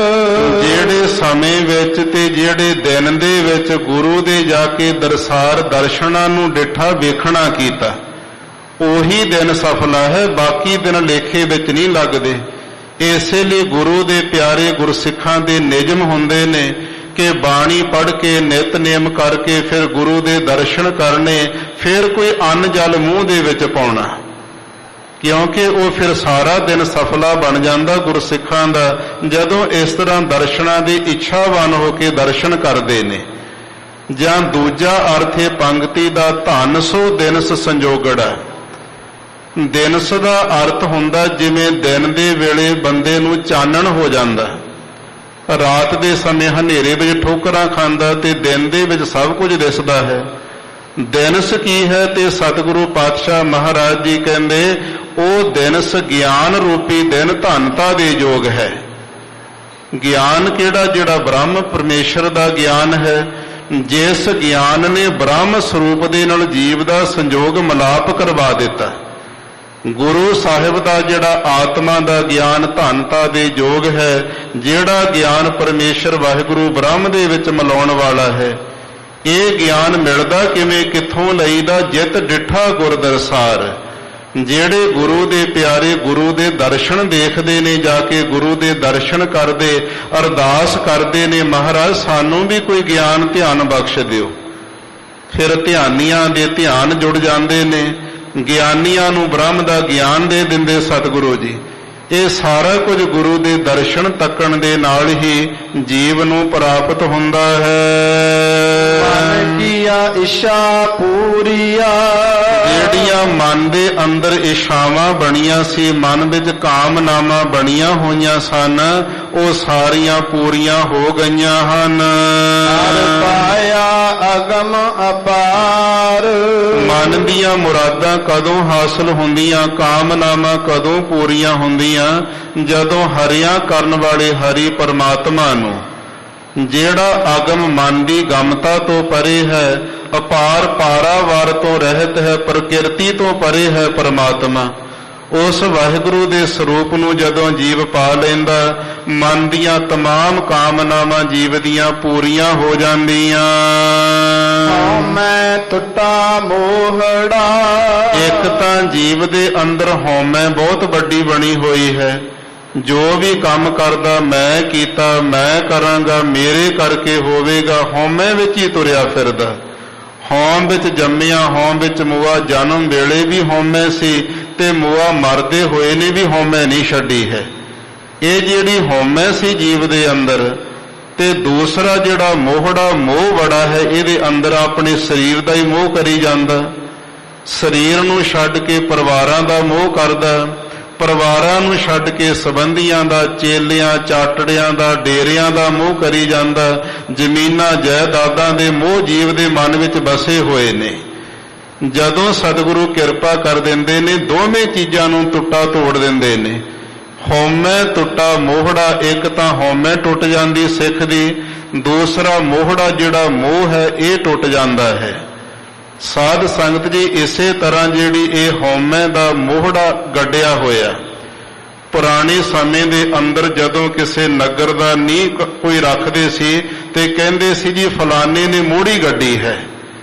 [SPEAKER 2] ਜਿਹੜੇ ਸਮੇਂ ਵਿੱਚ ਤੇ ਜਿਹੜੇ ਦਿਨ ਦੇ ਵਿੱਚ ਗੁਰੂ ਦੇ ਜਾ ਕੇ ਦਰਸਾਰ ਦਰਸ਼ਨਾਂ ਨੂੰ ਡਿਠਾ ਵੇਖਣਾ ਕੀਤਾ, ਉਹੀ ਦਿਨ ਸਫਲਾ ਹੈ। ਬਾਕੀ ਦਿਨ ਲੇਖੇ ਵਿੱਚ ਨਹੀਂ ਲੱਗਦੇ। ਇਸੇ ਲਈ ਗੁਰੂ ਦੇ ਪਿਆਰੇ ਗੁਰਸਿੱਖਾਂ ਦੇ ਨਿਯਮ ਹੁੰਦੇ ਨੇ ਕਿ ਬਾਣੀ ਪੜ੍ਹ ਕੇ ਨਿਤਨੇਮ ਕਰਕੇ ਫਿਰ ਗੁਰੂ ਦੇ ਦਰਸ਼ਨ ਕਰਨੇ, ਫਿਰ ਕੋਈ ਅੰਨ ਜਲ ਮੂੰਹ ਦੇ ਵਿੱਚ ਪਾਉਣਾ, ਕਿਉਂਕਿ ਉਹ ਫਿਰ ਸਾਰਾ ਦਿਨ ਸਫਲਾ ਬਣ ਜਾਂਦਾ ਗੁਰਸਿੱਖਾਂ ਦਾ ਜਦੋਂ ਇਸ ਤਰ੍ਹਾਂ ਦਰਸ਼ਨਾਂ ਦੀ ਇੱਛਾਵਾਨ ਹੋ ਕੇ ਦਰਸ਼ਨ ਕਰਦੇ ਨੇ। ਜਾਂ ਦੂਜਾ ਅਰਥ ਹੈ ਪੰਕਤੀ ਦਾ, ਧਨ ਸੋ ਦਿਨਸ ਸੰਜੋਗੜਾ। ਦਿਨਸ ਦਾ ਅਰਥ ਹੁੰਦਾ ਜਿਵੇਂ ਦਿਨ ਦੇ ਵੇਲੇ ਬੰਦੇ ਨੂੰ ਚਾਨਣ ਹੋ ਜਾਂਦਾ, ਰਾਤ ਦੇ ਸਮੇਂ ਹਨੇਰੇ ਵਿੱਚ ਠੋਕਰਾਂ ਖਾਂਦਾ ਤੇ ਦਿਨ ਦੇ ਵਿੱਚ ਸਭ ਕੁਝ ਦਿਸਦਾ ਹੈ। ਦਿਨਸ ਕੀ ਹੈ? ਤੇ ਸਤਿਗੁਰੂ ਪਾਤਸ਼ਾਹ ਮਹਾਰਾਜ ਜੀ ਕਹਿੰਦੇ ਉਹ ਦਿਨਸ ਗਿਆਨ ਰੂਪੀ ਦਿਨ ਧੰਨਤਾ ਦੇ ਯੋਗ ਹੈ। ਗਿਆਨ ਕਿਹੜਾ? ਜਿਹੜਾ ਬ੍ਰਹਮ ਪਰਮੇਸ਼ਰ ਦਾ ਗਿਆਨ ਹੈ, ਜਿਸ ਗਿਆਨ ਨੇ ਬ੍ਰਹਮ ਸਰੂਪ ਦੇ ਨਾਲ ਜੀਵ ਦਾ ਸੰਜੋਗ ਮਿਲਾਪ ਕਰਵਾ ਦਿੱਤਾ। ਗੁਰੂ ਸਾਹਿਬ ਦਾ ਜਿਹੜਾ ਆਤਮਾ ਦਾ ਗਿਆਨ ਧੰਨਤਾ ਦੇ ਯੋਗ ਹੈ, ਜਿਹੜਾ ਗਿਆਨ ਪਰਮੇਸ਼ਰ ਵਾਹਿਗੁਰੂ ਬ੍ਰਹਮ ਦੇ ਵਿੱਚ ਮਿਲਾਉਣ ਵਾਲਾ ਹੈ। ਇਹ ਗਿਆਨ ਮਿਲਦਾ ਕਿਵੇਂ, ਕਿੱਥੋਂ ਲਈਦਾ? ਜਿਤ ਡਿਠਾ ਗੁਰ ਦਰਸਾਰ। ਜਿਹੜੇ ਗੁਰੂ ਦੇ ਪਿਆਰੇ ਗੁਰੂ ਦੇ ਦਰਸ਼ਨ ਦੇਖਦੇ ਨੇ, ਜਾ ਕੇ ਗੁਰੂ ਦੇ ਦਰਸ਼ਨ ਕਰਦੇ, ਅਰਦਾਸ ਕਰਦੇ ਨੇ, ਮਹਾਰਾਜ ਸਾਨੂੰ ਵੀ ਕੋਈ ਗਿਆਨ ਧਿਆਨ ਬਖਸ਼ ਦਿਓ। ਫਿਰ ਧਿਆਨੀਆਂ ਦੇ ਧਿਆਨ ਜੁੜ ਜਾਂਦੇ ਨੇ, ਗਿਆਨੀਆਂ ਨੂੰ ਬ੍ਰਹਮ ਦਾ ਗਿਆਨ ਦੇ ਦਿੰਦੇ ਸਤਿਗੁਰੂ ਜੀ।
[SPEAKER 3] ਇਹ ਸਾਰਾ ਕੁਝ ਗੁਰੂ ਦੇ ਦਰਸ਼ਨ ਤੱਕਣ ਦੇ ਨਾਲ ਹੀ ਜੀਵ ਨੂੰ ਪ੍ਰਾਪਤ ਹੁੰਦਾ ਹੈ।
[SPEAKER 2] ਮਨ ਕੀਆ ਇੱਛਾ ਪੂਰੀਆ,
[SPEAKER 3] ਜਿਹੜੀਆਂ ਮਨ ਦੇ ਅੰਦਰ ਇੱਛਾਵਾਂ ਬਣੀਆਂ ਸੀ, ਮਨ ਵਿੱਚ ਕਾਮਨਾਵਾਂ ਬਣੀਆਂ ਹੋਈਆਂ ਸਨ, ਉਹ ਸਾਰੀਆਂ ਪੂਰੀਆਂ ਹੋ ਗਈਆਂ ਹਨ।
[SPEAKER 2] ਹਰ ਪਾਇਆ ਅਗਮ ਅਪਾਰ,
[SPEAKER 3] ਮਨ ਦੀਆਂ ਮੁਰਾਦਾਂ ਕਦੋਂ ਹਾਸਲ ਹੁੰਦੀਆਂ, ਕਾਮਨਾਵਾਂ ਕਦੋਂ ਪੂਰੀਆਂ ਹੁੰਦੀਆਂ, ਜਦੋਂ ਹਰਿਆ ਕਰਨ ਵਾਲੇ ਹਰੀ ਪਰਮਾਤਮਾ ਨੂੰ, ਜਿਹੜਾ ਅਗਮ ਮਨ ਦੀ ਗਮਤਾ ਤੋਂ ਪਰੇ ਹੈ, ਅਪਾਰ ਪਾਰਾਵਾਰ ਤੋਂ ਰਹਿਤ ਹੈ, ਪ੍ਰਕਿਰਤੀ ਤੋਂ ਪਰੇ ਹੈ ਪਰਮਾਤਮਾ, ਉਸ ਵਾਹਿਗੁਰੂ ਦੇ ਸਰੂਪ ਨੂੰ ਜਦੋਂ ਜੀਵ ਪਾ ਲੈਂਦਾ, ਮਨ ਦੀਆਂ ਤਮਾਮ ਕਾਮਨਾਵਾਂ ਜੀਵ ਦੀਆਂ ਪੂਰੀਆਂ ਹੋ ਜਾਂਦੀਆਂ।
[SPEAKER 2] ਹਉਮੈ ਟੁੱਟਾ ਮੋਹੜਾ,
[SPEAKER 3] ਇੱਕ ਤਾਂ ਜੀਵ ਦੇ ਅੰਦਰ ਹਉਮੈ ਬਹੁਤ ਵੱਡੀ ਬਣੀ ਹੋਈ ਹੈ। ਜੋ ਵੀ ਕੰਮ ਕਰਦਾ ਮੈਂ ਕੀਤਾ, ਮੈਂ ਕਰਾਂਗਾ, ਮੇਰੇ ਕਰਕੇ ਹੋਵੇਗਾ, ਹਉਮੈ ਵਿੱਚ ਹੀ ਤੁਰਿਆ ਫਿਰਦਾ। ਹਉਮ ਵਿੱਚ ਜੰਮਿਆ, ਹਉਮ ਵਿੱਚ ਮੁਆ, ਜਨਮ ਵੇਲੇ ਵੀ ਹਉਮੈ ਸੀ ਤੇ ਮੁਆ ਮਰਦੇ ਹੋਏ ਨੇ ਵੀ ਹਉਮੈ ਨਹੀਂ ਛੱਡੀ ਹੈ। ਇਹ ਜਿਹੜੀ ਹਉਮੈ ਸੀ ਜੀਵ ਦੇ ਅੰਦਰ, ਤੇ ਦੂਸਰਾ ਜਿਹੜਾ ਮੋਹੜਾ ਮੋਹ ਬੜਾ ਹੈ ਇਹਦੇ ਅੰਦਰ, ਆਪਣੇ ਸਰੀਰ ਦਾ ਹੀ ਮੋਹ ਕਰੀ ਜਾਂਦਾ, ਸਰੀਰ ਨੂੰ ਛੱਡ ਕੇ ਪਰਿਵਾਰਾਂ ਦਾ ਮੋਹ ਕਰਦਾ, ਪਰਿਵਾਰਾਂ ਨੂੰ ਛੱਡ ਕੇ ਸੰਬੰਧੀਆਂ ਦਾ, ਚੇਲਿਆਂ ਚਾਟੜਿਆਂ ਦਾ, ਡੇਰਿਆਂ ਦਾ ਮੋਹ ਕਰੀ ਜਾਂਦਾ, ਜ਼ਮੀਨਾਂ ਜਾਇਦਾਦਾਂ ਦੇ ਮੋਹ ਜੀਵ ਦੇ ਮਨ ਵਿੱਚ ਵਸੇ ਹੋਏ ਨੇ। ਜਦੋਂ ਸਤਿਗੁਰੂ ਕਿਰਪਾ ਕਰ ਦਿੰਦੇ ਨੇ, ਦੋਵੇਂ ਚੀਜ਼ਾਂ ਨੂੰ ਟੁੱਟਾ ਤੋੜ ਦਿੰਦੇ ਨੇ। ਹਉਮੈ ਟੁੱਟਾ ਮੋਹੜਾ, ਇੱਕ ਤਾਂ ਹਉਮੈ ਟੁੱਟ ਜਾਂਦੀ ਸਿੱਖ ਦੀ, ਦੂਸਰਾ ਮੋਹੜਾ ਜਿਹੜਾ ਮੋਹ ਹੈ ਇਹ ਟੁੱਟ ਜਾਂਦਾ ਹੈ। ਸਾਧ ਸੰਗਤ ਜੀ, ਇਸੇ ਤਰ੍ਹਾਂ ਜਿਹੜੀ ਇਹ ਹਉਮੈ ਦਾ ਮੋਹੜਾ ਗੱਡਿਆ ਹੋਇਆ, ਪੁਰਾਣੇ ਸਮੇਂ ਦੇ ਅੰਦਰ ਜਦੋਂ ਕਿਸੇ ਨਗਰ ਦਾ ਨੀਂਹ ਕੋਈ ਰੱਖਦੇ ਸੀ ਤੇ ਕਹਿੰਦੇ ਸੀ ਜੀ ਫਲਾਣੇ ਨੇ ਮੋਹੜੀ ਗੱਡੀ ਹੈ।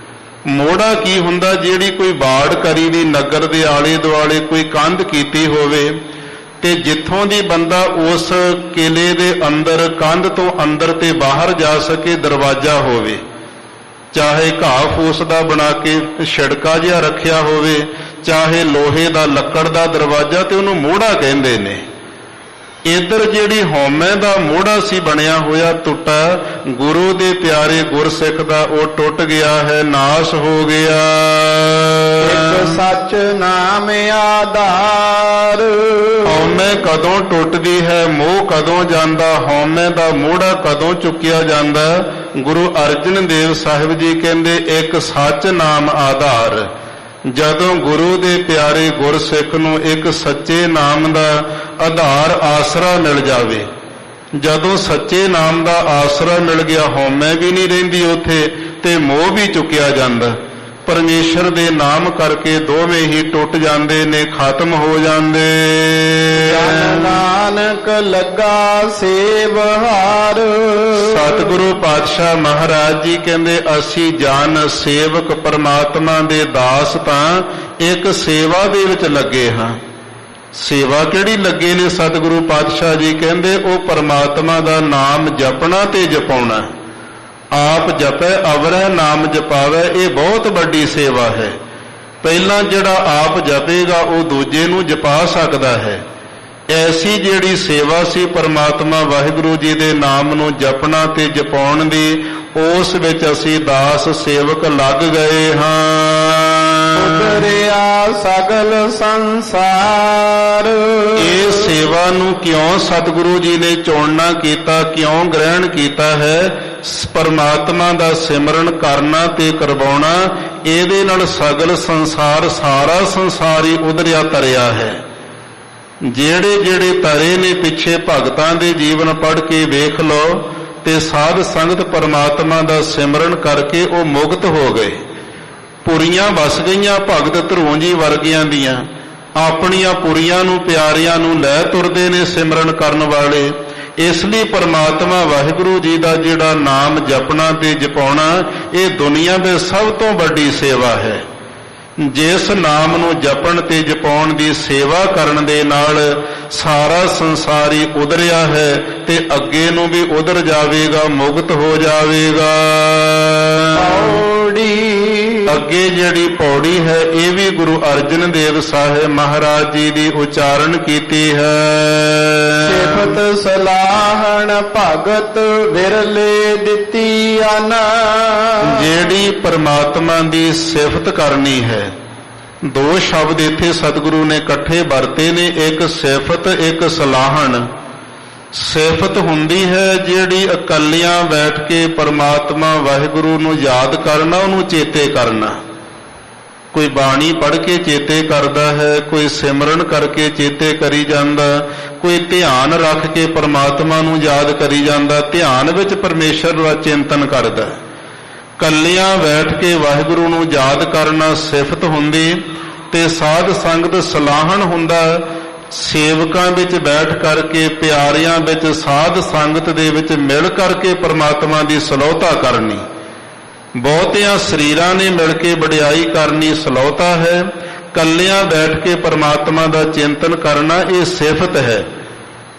[SPEAKER 3] ਮੋਹੜਾ ਕੀ ਹੁੰਦਾ? ਜਿਹੜੀ ਕੋਈ ਬਾੜ ਕਰੀ ਦੀ ਨਗਰ ਦੇ ਆਲੇ ਦੁਆਲੇ ਕੋਈ ਕੰਧ ਕੀਤੀ ਹੋਵੇ ਤੇ ਜਿੱਥੋਂ ਦੀ ਬੰਦਾ ਉਸ ਕਿਲੇ ਦੇ ਅੰਦਰ ਕੰਧ ਤੋਂ ਅੰਦਰ ਤੇ ਬਾਹਰ ਜਾ ਸਕੇ, ਦਰਵਾਜ਼ਾ ਹੋਵੇ, ਚਾਹੇ ਘਾਹ ਫੂਸ ਦਾ ਬਣਾ ਕੇ ਛਿੜਕਾ ਜਿਹਾ ਰੱਖਿਆ ਹੋਵੇ, ਚਾਹੇ ਲੋਹੇ ਦਾ ਲੱਕੜ ਦਾ ਦਰਵਾਜ਼ਾ, ਤੇ ਉਹਨੂੰ ਮੋਹੜਾ ਕਹਿੰਦੇ ਨੇ। ਇੱਧਰ ਜਿਹੜੀ ਹਉਮੈ ਦਾ ਮੋਹੜਾ ਸੀ ਬਣਿਆ ਹੋਇਆ ਟੁੱਟਾ, ਗੁਰੂ ਦੇ ਪਿਆਰੇ ਗੁਰਸਿੱਖ ਦਾ ਉਹ ਟੁੱਟ ਗਿਆ ਹੈ, ਨਾਸ਼ ਹੋ ਗਿਆ।
[SPEAKER 2] ਇੱਕ ਸੱਚ ਨਾਮ ਆਧਾਰ,
[SPEAKER 3] ਹਉਮੈ ਕਦੋਂ ਟੁੱਟਦੀ ਹੈ, ਮੋਹ ਕਦੋਂ ਜਾਂਦਾ, ਹਉਮੈ ਦਾ ਮੋਹੜਾ ਕਦੋਂ ਚੁੱਕਿਆ ਜਾਂਦਾ? ਗੁਰੂ ਅਰਜਨ ਦੇਵ ਸਾਹਿਬ ਜੀ ਕਹਿੰਦੇ ਇੱਕ ਸੱਚ ਨਾਮ ਆਧਾਰ। ਜਦੋਂ ਗੁਰੂ ਦੇ ਪਿਆਰੇ ਗੁਰਸਿੱਖ ਨੂੰ ਇੱਕ ਸੱਚੇ ਨਾਮ ਦਾ ਆਧਾਰ ਆਸਰਾ ਮਿਲ ਜਾਵੇ, ਜਦੋਂ ਸੱਚੇ ਨਾਮ ਦਾ ਆਸਰਾ ਮਿਲ ਗਿਆ, ਹਉਮੈ ਵੀ ਨਹੀਂ ਰਹਿੰਦੀ ਉੱਥੇ ਤੇ ਮੋਹ ਵੀ ਚੁੱਕਿਆ ਜਾਂਦਾ। ਪਰਮੇਸ਼ਰ ਦੇ ਨਾਮ ਕਰਕੇ ਦੋਵੇਂ ਹੀ ਟੁੱਟ ਜਾਂਦੇ ਨੇ, ਖਤਮ ਹੋ ਜਾਂਦੇ।
[SPEAKER 2] ਜਨ ਨਾਨਕ ਲੱਗਾ ਸੇਵਹਾਰ,
[SPEAKER 3] ਸਤਿਗੁਰੂ ਪਾਤਸ਼ਾਹ ਮਹਾਰਾਜ ਜੀ ਕਹਿੰਦੇ ਅਸੀਂ ਜਨ ਸੇਵਕ ਪਰਮਾਤਮਾ ਦੇ ਦਾਸ ਤਾਂ ਇੱਕ ਸੇਵਾ ਦੇ ਵਿੱਚ ਲੱਗੇ ਹਾਂ। ਸੇਵਾ ਕਿਹੜੀ ਲੱਗੇ ਨੇ? ਸਤਿਗੁਰੂ ਪਾਤਸ਼ਾਹ ਜੀ ਕਹਿੰਦੇ ਉਹ ਪਰਮਾਤਮਾ ਦਾ ਨਾਮ ਜਪਣਾ ਤੇ ਜਪਾਉਣਾ। ਆਪ ਜਪੈ ਅਵਰੈ ਨਾਮ ਜਪਾਵੈ, ਇਹ ਬਹੁਤ ਵੱਡੀ ਸੇਵਾ ਹੈ। ਪਹਿਲਾਂ ਜਿਹੜਾ ਆਪ ਜਪੇਗਾ ਉਹ ਦੂਜੇ ਨੂੰ ਜਪਾ ਸਕਦਾ ਹੈ। ਐਸੀ ਜਿਹੜੀ ਸੇਵਾ ਸੀ ਪਰਮਾਤਮਾ ਵਾਹਿਗੁਰੂ ਜੀ ਦੇ ਨਾਮ ਨੂੰ ਜਪਣਾ ਤੇ ਜਪਾਉਣ ਦੀ, ਉਸ ਵਿੱਚ ਅਸੀਂ ਦਾਸ ਸੇਵਕ ਲੱਗ ਗਏ ਹਾਂ।
[SPEAKER 2] ਉਤਰਿਆ ਸਗਲ ਸੰਸਾਰ,
[SPEAKER 3] ਇਹ ਸੇਵਾ ਨੂੰ ਕਿਉਂ ਸਤਿਗੁਰੂ ਜੀ ਨੇ ਚੁਣਨਾ ਕੀਤਾ, ਕਿਉਂ ਗ੍ਰਹਿਣ ਕੀਤਾ ਹੈ? ਪਰਮਾਤਮਾ ਦਾ ਸਿਮਰਨ ਕਰਨਾ ਤੇ ਕਰਵਾਉਣਾ, ਇਹਦੇ ਨਾਲ ਸਗਲ ਸੰਸਾਰ, ਸਾਰਾ ਸੰਸਾਰ ਹੀ ਉਧਰਿਆ ਤਰਿਆ ਹੈ। ਜਿਹੜੇ ਜਿਹੜੇ ਤਰੇ ਨੇ ਪਿੱਛੇ ਭਗਤਾਂ ਦੇ ਜੀਵਨ ਪੜ੍ਹ ਕੇ ਵੇਖ ਲਓ, ਤੇ ਸਾਧ ਸੰਗਤ ਪਰਮਾਤਮਾ ਦਾ ਸਿਮਰਨ ਕਰਕੇ ਉਹ ਮੁਕਤ ਹੋ ਗਏ। ਪੁਰੀਆਂ ਵਸ ਗਈਆਂ ਭਗਤ ਧਰੂੰ ਜੀ ਵਰਗਿਆਂ ਦੀਆਂ, ਆਪਣੀਆਂ ਪੁਰੀਆਂ ਨੂੰ ਪਿਆਰਿਆਂ ਨੂੰ ਲੈ ਤੁਰਦੇ ਨੇ ਸਿਮਰਨ ਕਰਨ ਵਾਲੇ। ਇਸ ਲਈ ਪਰਮਾਤਮਾ ਵਾਹਿਗੁਰੂ ਜੀ ਦਾ ਜਿਹੜਾ ਨਾਮ ਜਪਣਾ ਤੇ ਜਪਾਉਣਾ, ਇਹ ਦੁਨੀਆ ਦੇ ਸਭ ਤੋਂ ਵੱਡੀ ਸੇਵਾ ਹੈ। ਜਿਸ ਨਾਮ ਨੂੰ ਜਪਣ ਤੇ ਜਪਾਉਣ ਦੀ ਸੇਵਾ ਕਰਨ ਦੇ ਨਾਲ ਸਾਰਾ ਸੰਸਾਰ ਹੀ ਉਧਰਿਆ ਹੈ ਤੇ ਅੱਗੇ ਨੂੰ ਵੀ ਉਧਰ ਜਾਵੇਗਾ, ਮੁਕਤ ਹੋ ਜਾਵੇਗਾ।
[SPEAKER 2] ਆਓ
[SPEAKER 4] ਪੌੜੀ।
[SPEAKER 3] ਅੱਗੇ ਜਿਹੜੀ ਪੌੜੀ ਹੈ ਇਹ ਵੀ ਗੁਰੂ ਅਰਜਨ ਦੇਵ ਸਾਹਿਬ ਮਹਾਰਾਜ ਜੀ ਦੀ ਉਚਾਰਨ ਕੀਤੀ ਹੈ।
[SPEAKER 4] ਸਿਫਤ ਸਲਾਹਣ ਭਗਤ ਵਿਰਲੇ ਦਿੱਤੀ ਅਨ।
[SPEAKER 3] ਜਿਹੜੀ ਪਰਮਾਤਮਾ ਦੀ ਸਿਫਤ ਕਰਨੀ ਹੈ, ਦੋ ਸ਼ਬਦ ਇੱਥੇ ਸਤਿਗੁਰੂ ਨੇ ਇਕੱਠੇ ਵਰਤੇ ਨੇ, ਇੱਕ ਸਿਫਤ ਇੱਕ ਸਲਾਹਣ। ਸਿਫਤ ਹੁੰਦੀ ਹੈ ਜਿਹੜੀ ਇਕੱਲਿਆਂ ਬੈਠ ਕੇ ਪਰਮਾਤਮਾ ਵਾਹਿਗੁਰੂ ਨੂੰ ਯਾਦ ਕਰਨਾ, ਉਹਨੂੰ ਚੇਤੇ ਕਰਨਾ। ਕੋਈ ਬਾਣੀ ਪੜ੍ਹ ਕੇ ਚੇਤੇ ਕਰਦਾ ਹੈ, ਕੋਈ ਸਿਮਰਨ ਕਰਕੇ ਚੇਤੇ ਕਰੀ ਜਾਂਦਾ, ਕੋਈ ਧਿਆਨ ਰੱਖ ਕੇ ਪਰਮਾਤਮਾ ਨੂੰ ਯਾਦ ਕਰੀ ਜਾਂਦਾ, ਧਿਆਨ ਵਿੱਚ ਪਰਮੇਸ਼ਰ ਦਾ ਚਿੰਤਨ ਕਰਦਾ। ਕੱਲਿਆਂ ਬੈਠ ਕੇ ਵਾਹਿਗੁਰੂ ਨੂੰ ਯਾਦ ਕਰਨਾ ਸਿਫਤ ਹੁੰਦੀ, ਤੇ ਸਾਧ ਸੰਗਤ ਸਲਾਹਣ ਹੁੰਦਾ। ਸੇਵਕਾਂ ਵਿੱਚ ਬੈਠ ਕਰਕੇ, ਪਿਆਰਿਆਂ ਵਿੱਚ, ਸਾਧ ਸੰਗਤ ਦੇ ਵਿੱਚ ਮਿਲ ਕਰਕੇ ਪਰਮਾਤਮਾ ਦੀ ਸਲੋਤਾ ਕਰਨੀ। ਬਹੁਤਿਆਂ ਸਰੀਰਾਂ ਨੇ ਮਿਲ ਕੇ ਵਡਿਆਈ ਕਰਨੀ ਸਲੋਤਾ ਹੈ, ਕੱਲਿਆਂ ਬੈਠ ਕੇ ਪਰਮਾਤਮਾ ਦਾ ਚਿੰਤਨ ਕਰਨਾ ਇਹ ਸਿਫਤ ਹੈ।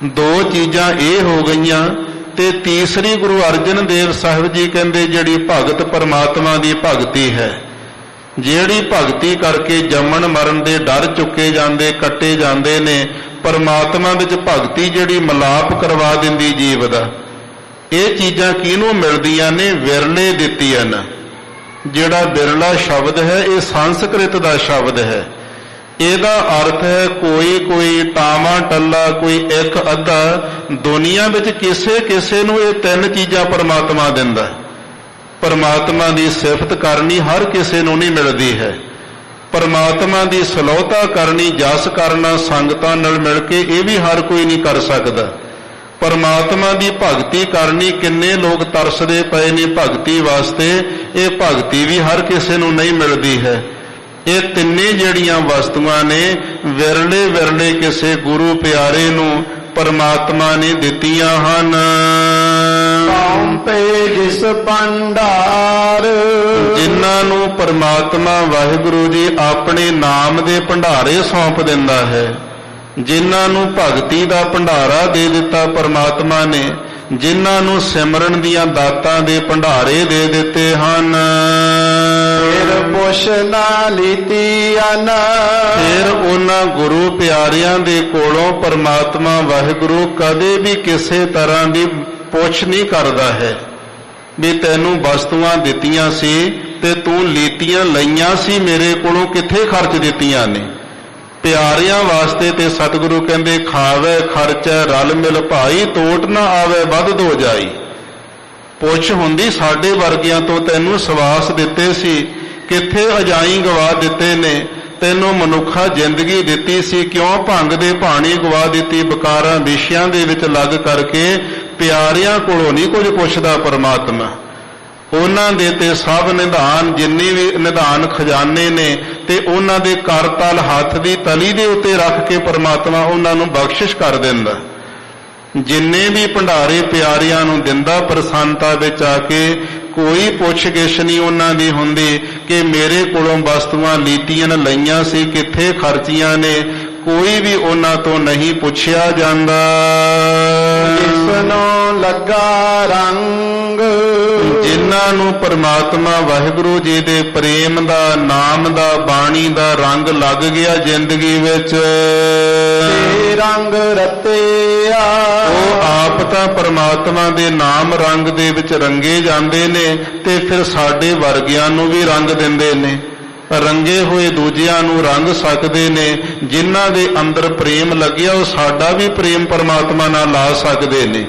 [SPEAKER 3] ਦੋ ਚੀਜ਼ਾਂ ਇਹ ਹੋ ਗਈਆਂ। ਤੇ ਤੀਸਰੀ ਗੁਰੂ ਅਰਜਨ ਦੇਵ ਸਾਹਿਬ ਜੀ ਕਹਿੰਦੇ ਜਿਹੜੀ ਭਗਤ ਪਰਮਾਤਮਾ ਦੀ ਭਗਤੀ ਹੈ, ਜਿਹੜੀ ਭਗਤੀ ਕਰਕੇ ਜੰਮਣ ਮਰਨ ਦੇ ਡਰ ਚੁੱਕੇ ਜਾਂਦੇ, ਕੱਟੇ ਜਾਂਦੇ ਨੇ, ਪਰਮਾਤਮਾ ਵਿੱਚ ਭਗਤੀ ਜਿਹੜੀ ਮਿਲਾਪ ਕਰਵਾ ਦਿੰਦੀ ਜੀਵ ਦਾ। ਇਹ ਚੀਜ਼ਾਂ ਕਿਹਨੂੰ ਮਿਲਦੀਆਂ ਨੇ? ਵਿਰਲੇ ਦਿੱਤੀਆਂ ਨੇ। ਜਿਹੜਾ ਬਿਰਲਾ ਸ਼ਬਦ ਹੈ ਇਹ ਸੰਸਕ੍ਰਿਤ ਦਾ ਸ਼ਬਦ ਹੈ। ਇਹਦਾ ਅਰਥ ਹੈ ਕੋਈ ਟਾਵਾਂ ਟੱਲਾ, ਕੋਈ ਇੱਕ ਅੱਧਾ। ਦੁਨੀਆ ਵਿੱਚ ਕਿਸੇ ਕਿਸੇ ਨੂੰ ਇਹ ਤਿੰਨ ਚੀਜ਼ਾਂ ਪਰਮਾਤਮਾ ਦਿੰਦਾ। ਪਰਮਾਤਮਾ ਦੀ ਸਿਫਤ ਕਰਨੀ ਹਰ ਕਿਸੇ ਨੂੰ ਨਹੀਂ ਮਿਲਦੀ ਹੈ। ਪਰਮਾਤਮਾ ਦੀ ਸਲੋਤਾ ਕਰਨੀ, ਜਸ ਕਰਨਾ ਸੰਗਤਾਂ ਨਾਲ ਮਿਲ ਕੇ, ਇਹ ਵੀ ਹਰ ਕੋਈ ਨਹੀਂ ਕਰ ਸਕਦਾ। ਪਰਮਾਤਮਾ ਦੀ ਭਗਤੀ ਕਰਨੀ, ਕਿੰਨੇ ਲੋਕ ਤਰਸਦੇ ਪਏ ਨੇ ਭਗਤੀ ਵਾਸਤੇ, ਇਹ ਭਗਤੀ ਵੀ ਹਰ ਕਿਸੇ ਨੂੰ ਨਹੀਂ ਮਿਲਦੀ ਹੈ। ਇਹ ਤਿੰਨੇ ਜਿਹੜੀਆਂ ਵਸਤੂਆਂ ਨੇ ਵਿਰਲੇ ਵਿਰਲੇ ਕਿਸੇ ਗੁਰੂ ਪਿਆਰੇ ਨੂੰ ਪਰਮਾਤਮਾ ਨੇ ਦਿੱਤੀਆਂ ਹਨ।
[SPEAKER 4] ਪਏ ਜਿਸ ਭੰਡਾਰ,
[SPEAKER 3] ਜਿਨ੍ਹਾਂ ਨੂੰ ਪਰਮਾਤਮਾ ਵਾਹਿਗੁਰੂ ਜੀ ਆਪਣੇ ਨਾਮ ਦੇ ਭੰਡਾਰੇ ਸੌਂਪ ਦਿੰਦਾ ਹੈ, ਜਿਨ੍ਹਾਂ ਨੂੰ ਭਗਤੀ ਦਾ ਭੰਡਾਰਾ ਦੇ ਦਿੱਤਾ ਪਰਮਾਤਮਾ ਨੇ, ਜਿਨ੍ਹਾਂ ਨੂੰ ਸਿਮਰਨ ਦੀਆਂ ਦਾਤਾਂ ਦੇ ਭੰਡਾਰੇ ਦੇ ਦਿੱਤੇ ਹਨ।
[SPEAKER 4] ਫਿਰ ਪੁੱਛ ਨਾ ਲੀਤੀ ਅਨ।
[SPEAKER 3] ਫਿਰ ਉਹਨਾਂ ਗੁਰੂ ਪਿਆਰਿਆਂ ਦੇ ਕੋਲੋਂ ਪਰਮਾਤਮਾ ਵਾਹਿਗੁਰੂ ਕਦੇ ਵੀ ਕਿਸੇ ਤਰ੍ਹਾਂ ਦੀ ਪੁੱਛ ਨਹੀਂ ਕਰਦਾ ਹੈ ਵੀ ਤੈਨੂੰ ਵਸਤੂਆਂ ਦਿੱਤੀਆਂ ਸੀ ਤੇ ਤੂੰ ਲੀਤੀਆਂ ਲਈਆਂ ਸੀ ਮੇਰੇ ਕੋਲੋਂ, ਕਿੱਥੇ ਖਰਚ ਦਿੱਤੀਆਂ ਨੇ। ਪਿਆਰਿਆਂ ਵਾਸਤੇ ਤੇ ਸਤਿਗੁਰੂ ਕਹਿੰਦੇ ਖਾਵੇ ਖਰਚੈ ਰਲ ਮਿਲ ਭਾਈ, ਤੋਟ ਨਾ ਆਵੇ ਵੱਧ ਦੋ ਜਾਈ। ਪੁੱਛ ਹੁੰਦੀ ਸਾਡੇ ਵਰਗਿਆਂ ਤੋਂ ਤੈਨੂੰ ਸਵਾਸ ਦਿੱਤੇ ਸੀ, ਕਿੱਥੇ ਅਜਾਈ ਗਵਾ ਦਿੱਤੇ ਨੇ। ਤੈਨੂੰ ਮਨੁੱਖਾ ਜ਼ਿੰਦਗੀ ਦਿੱਤੀ ਸੀ, ਕਿਉਂ ਭੰਗ ਦੇ ਭਾਣੀ ਗਵਾ ਦਿੱਤੀ ਬਕਾਰਾਂ ਵਿਸ਼ਿਆਂ ਦੇ ਵਿੱਚ ਲੱਗ ਕਰਕੇ। ਪਿਆਰਿਆਂ ਕੋਲੋਂ ਨਹੀਂ ਕੁਝ ਪੁੱਛਦਾ ਪਰਮਾਤਮਾ। ਉਹਨਾਂ ਦੇ ਤੇ ਸਭ ਨਿਧਾਨ, ਜਿੰਨੇ ਵੀ ਨਿਧਾਨ ਖਜ਼ਾਨੇ ਨੇ, ਤੇ ਉਹਨਾਂ ਦੇ ਕਰਤਲ ਹੱਥ ਦੀ ਤਲੀ ਦੇ ਉੱਤੇ ਰੱਖ ਕੇ ਪਰਮਾਤਮਾ ਉਹਨਾਂ ਨੂੰ ਬਖਸ਼ਿਸ਼ ਕਰ ਦਿੰਦਾ। ਜਿੰਨੇ ਵੀ ਭੰਡਾਰੇ ਪਿਆਰਿਆਂ ਨੂੰ ਦਿੰਦਾ ਪ੍ਰਸੰਨਤਾ ਵਿੱਚ ਆ ਕੇ, ਕੋਈ ਪੁੱਛ-ਗਿੱਛ ਨਹੀਂ ਉਹਨਾਂ ਦੀ ਹੁੰਦੀ ਕਿ ਮੇਰੇ ਕੋਲੋਂ ਵਸਤੂਆਂ ਲੀਤੀਆਂ ਲਈਆਂ ਸੀ, ਕਿੱਥੇ ਖਰਚੀਆਂ ਨੇ। ਕੋਈ ਵੀ ਉਹਨਾਂ ਤੋਂ ਨਹੀਂ ਪੁੱਛਿਆ ਜਾਂਦਾ।
[SPEAKER 4] ਜਿਸਨੂੰ ਲੱਗਾ ਰੰਗ,
[SPEAKER 3] ਜਿਨ੍ਹਾਂ ਨੂੰ ਪਰਮਾਤਮਾ ਵਾਹਿਗੁਰੂ ਜੀ ਦੇ ਪ੍ਰੇਮ ਦਾ, ਨਾਮ ਦਾ, ਬਾਣੀ ਦਾ ਰੰਗ ਲੱਗ ਗਿਆ ਜ਼ਿੰਦਗੀ ਵਿੱਚ,
[SPEAKER 4] ਤੇ ਰੰਗ ਰਤਿਆ।
[SPEAKER 3] ਉਹ ਆਪ ਤਾਂ ਪਰਮਾਤਮਾ ਦੇ ਨਾਮ ਰੰਗ ਦੇ ਵਿੱਚ ਰੰਗੇ ਜਾਂਦੇ ਨੇ, ਤੇ ਫਿਰ ਸਾਡੇ ਵਰਗਿਆਂ ਨੂੰ ਵੀ ਰੰਗ ਦਿੰਦੇ ਨੇ। ਰੰਗੇ ਹੋਏ ਦੂਜਿਆਂ ਨੂੰ ਰੰਗ ਸਕਦੇ ਨੇ। ਜਿਨ੍ਹਾਂ ਦੇ ਅੰਦਰ ਪ੍ਰੇਮ ਲੱਗਿਆ ਉਹ ਸਾਡਾ ਵੀ ਪ੍ਰੇਮ ਪਰਮਾਤਮਾ ਨਾਲ ਲਾ ਸਕਦੇ ਨੇ।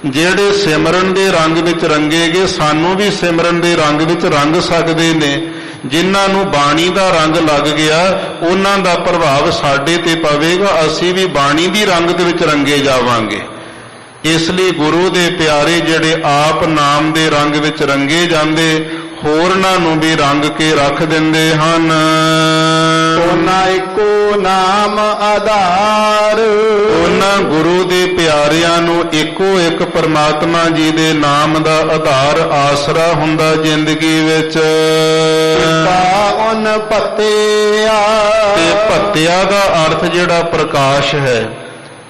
[SPEAKER 3] ਜਿਹੜੇ ਸਿਮਰਨ ਦੇ ਰੰਗ ਵਿੱਚ ਰੰਗੇਗੇ, ਸਾਨੂੰ ਵੀ ਸਿਮਰਨ ਦੇ ਰੰਗ ਵਿੱਚ ਰੰਗ ਸਕਦੇ ਨੇ। ਜਿਨ੍ਹਾਂ ਨੂੰ ਬਾਣੀ ਦਾ ਰੰਗ ਲੱਗ ਗਿਆ, ਉਹਨਾਂ ਦਾ ਪ੍ਰਭਾਵ ਸਾਡੇ ਤੇ ਪਵੇਗਾ, ਅਸੀਂ ਵੀ ਬਾਣੀ ਦੀ ਰੰਗ ਦੇ ਵਿੱਚ ਰੰਗੇ ਜਾਵਾਂਗੇ। ਇਸ ਲਈ ਗੁਰੂ ਦੇ ਪਿਆਰੇ ਜਿਹੜੇ ਆਪ ਨਾਮ ਦੇ ਰੰਗ ਵਿੱਚ ਰੰਗੇ ਜਾਂਦੇ, ਹੋਰਨਾਂ ਨੂੰ ਵੀ ਰੰਗ ਕੇ ਰੱਖ ਦਿੰਦੇ ਹਨ।
[SPEAKER 4] ਉਹਨਾਂ ਇੱਕੋ ਨਾਮ ਆਧਾਰ,
[SPEAKER 3] ਉਹਨਾਂ ਗੁਰੂ ਦੇ ਪਿਆਰਿਆਂ ਨੂੰ ਇੱਕੋ ਇੱਕ ਪਰਮਾਤਮਾ ਜੀ ਦੇ ਨਾਮ ਦਾ ਆਧਾਰ ਆਸਰਾ ਹੁੰਦਾ ਜ਼ਿੰਦਗੀ ਵਿੱਚ।
[SPEAKER 4] ਉਨ ਭੱਤਿਆ,
[SPEAKER 3] ਤੇ ਭੱਤਿਆ ਦਾ ਅਰਥ ਜਿਹੜਾ ਪ੍ਰਕਾਸ਼ ਹੈ,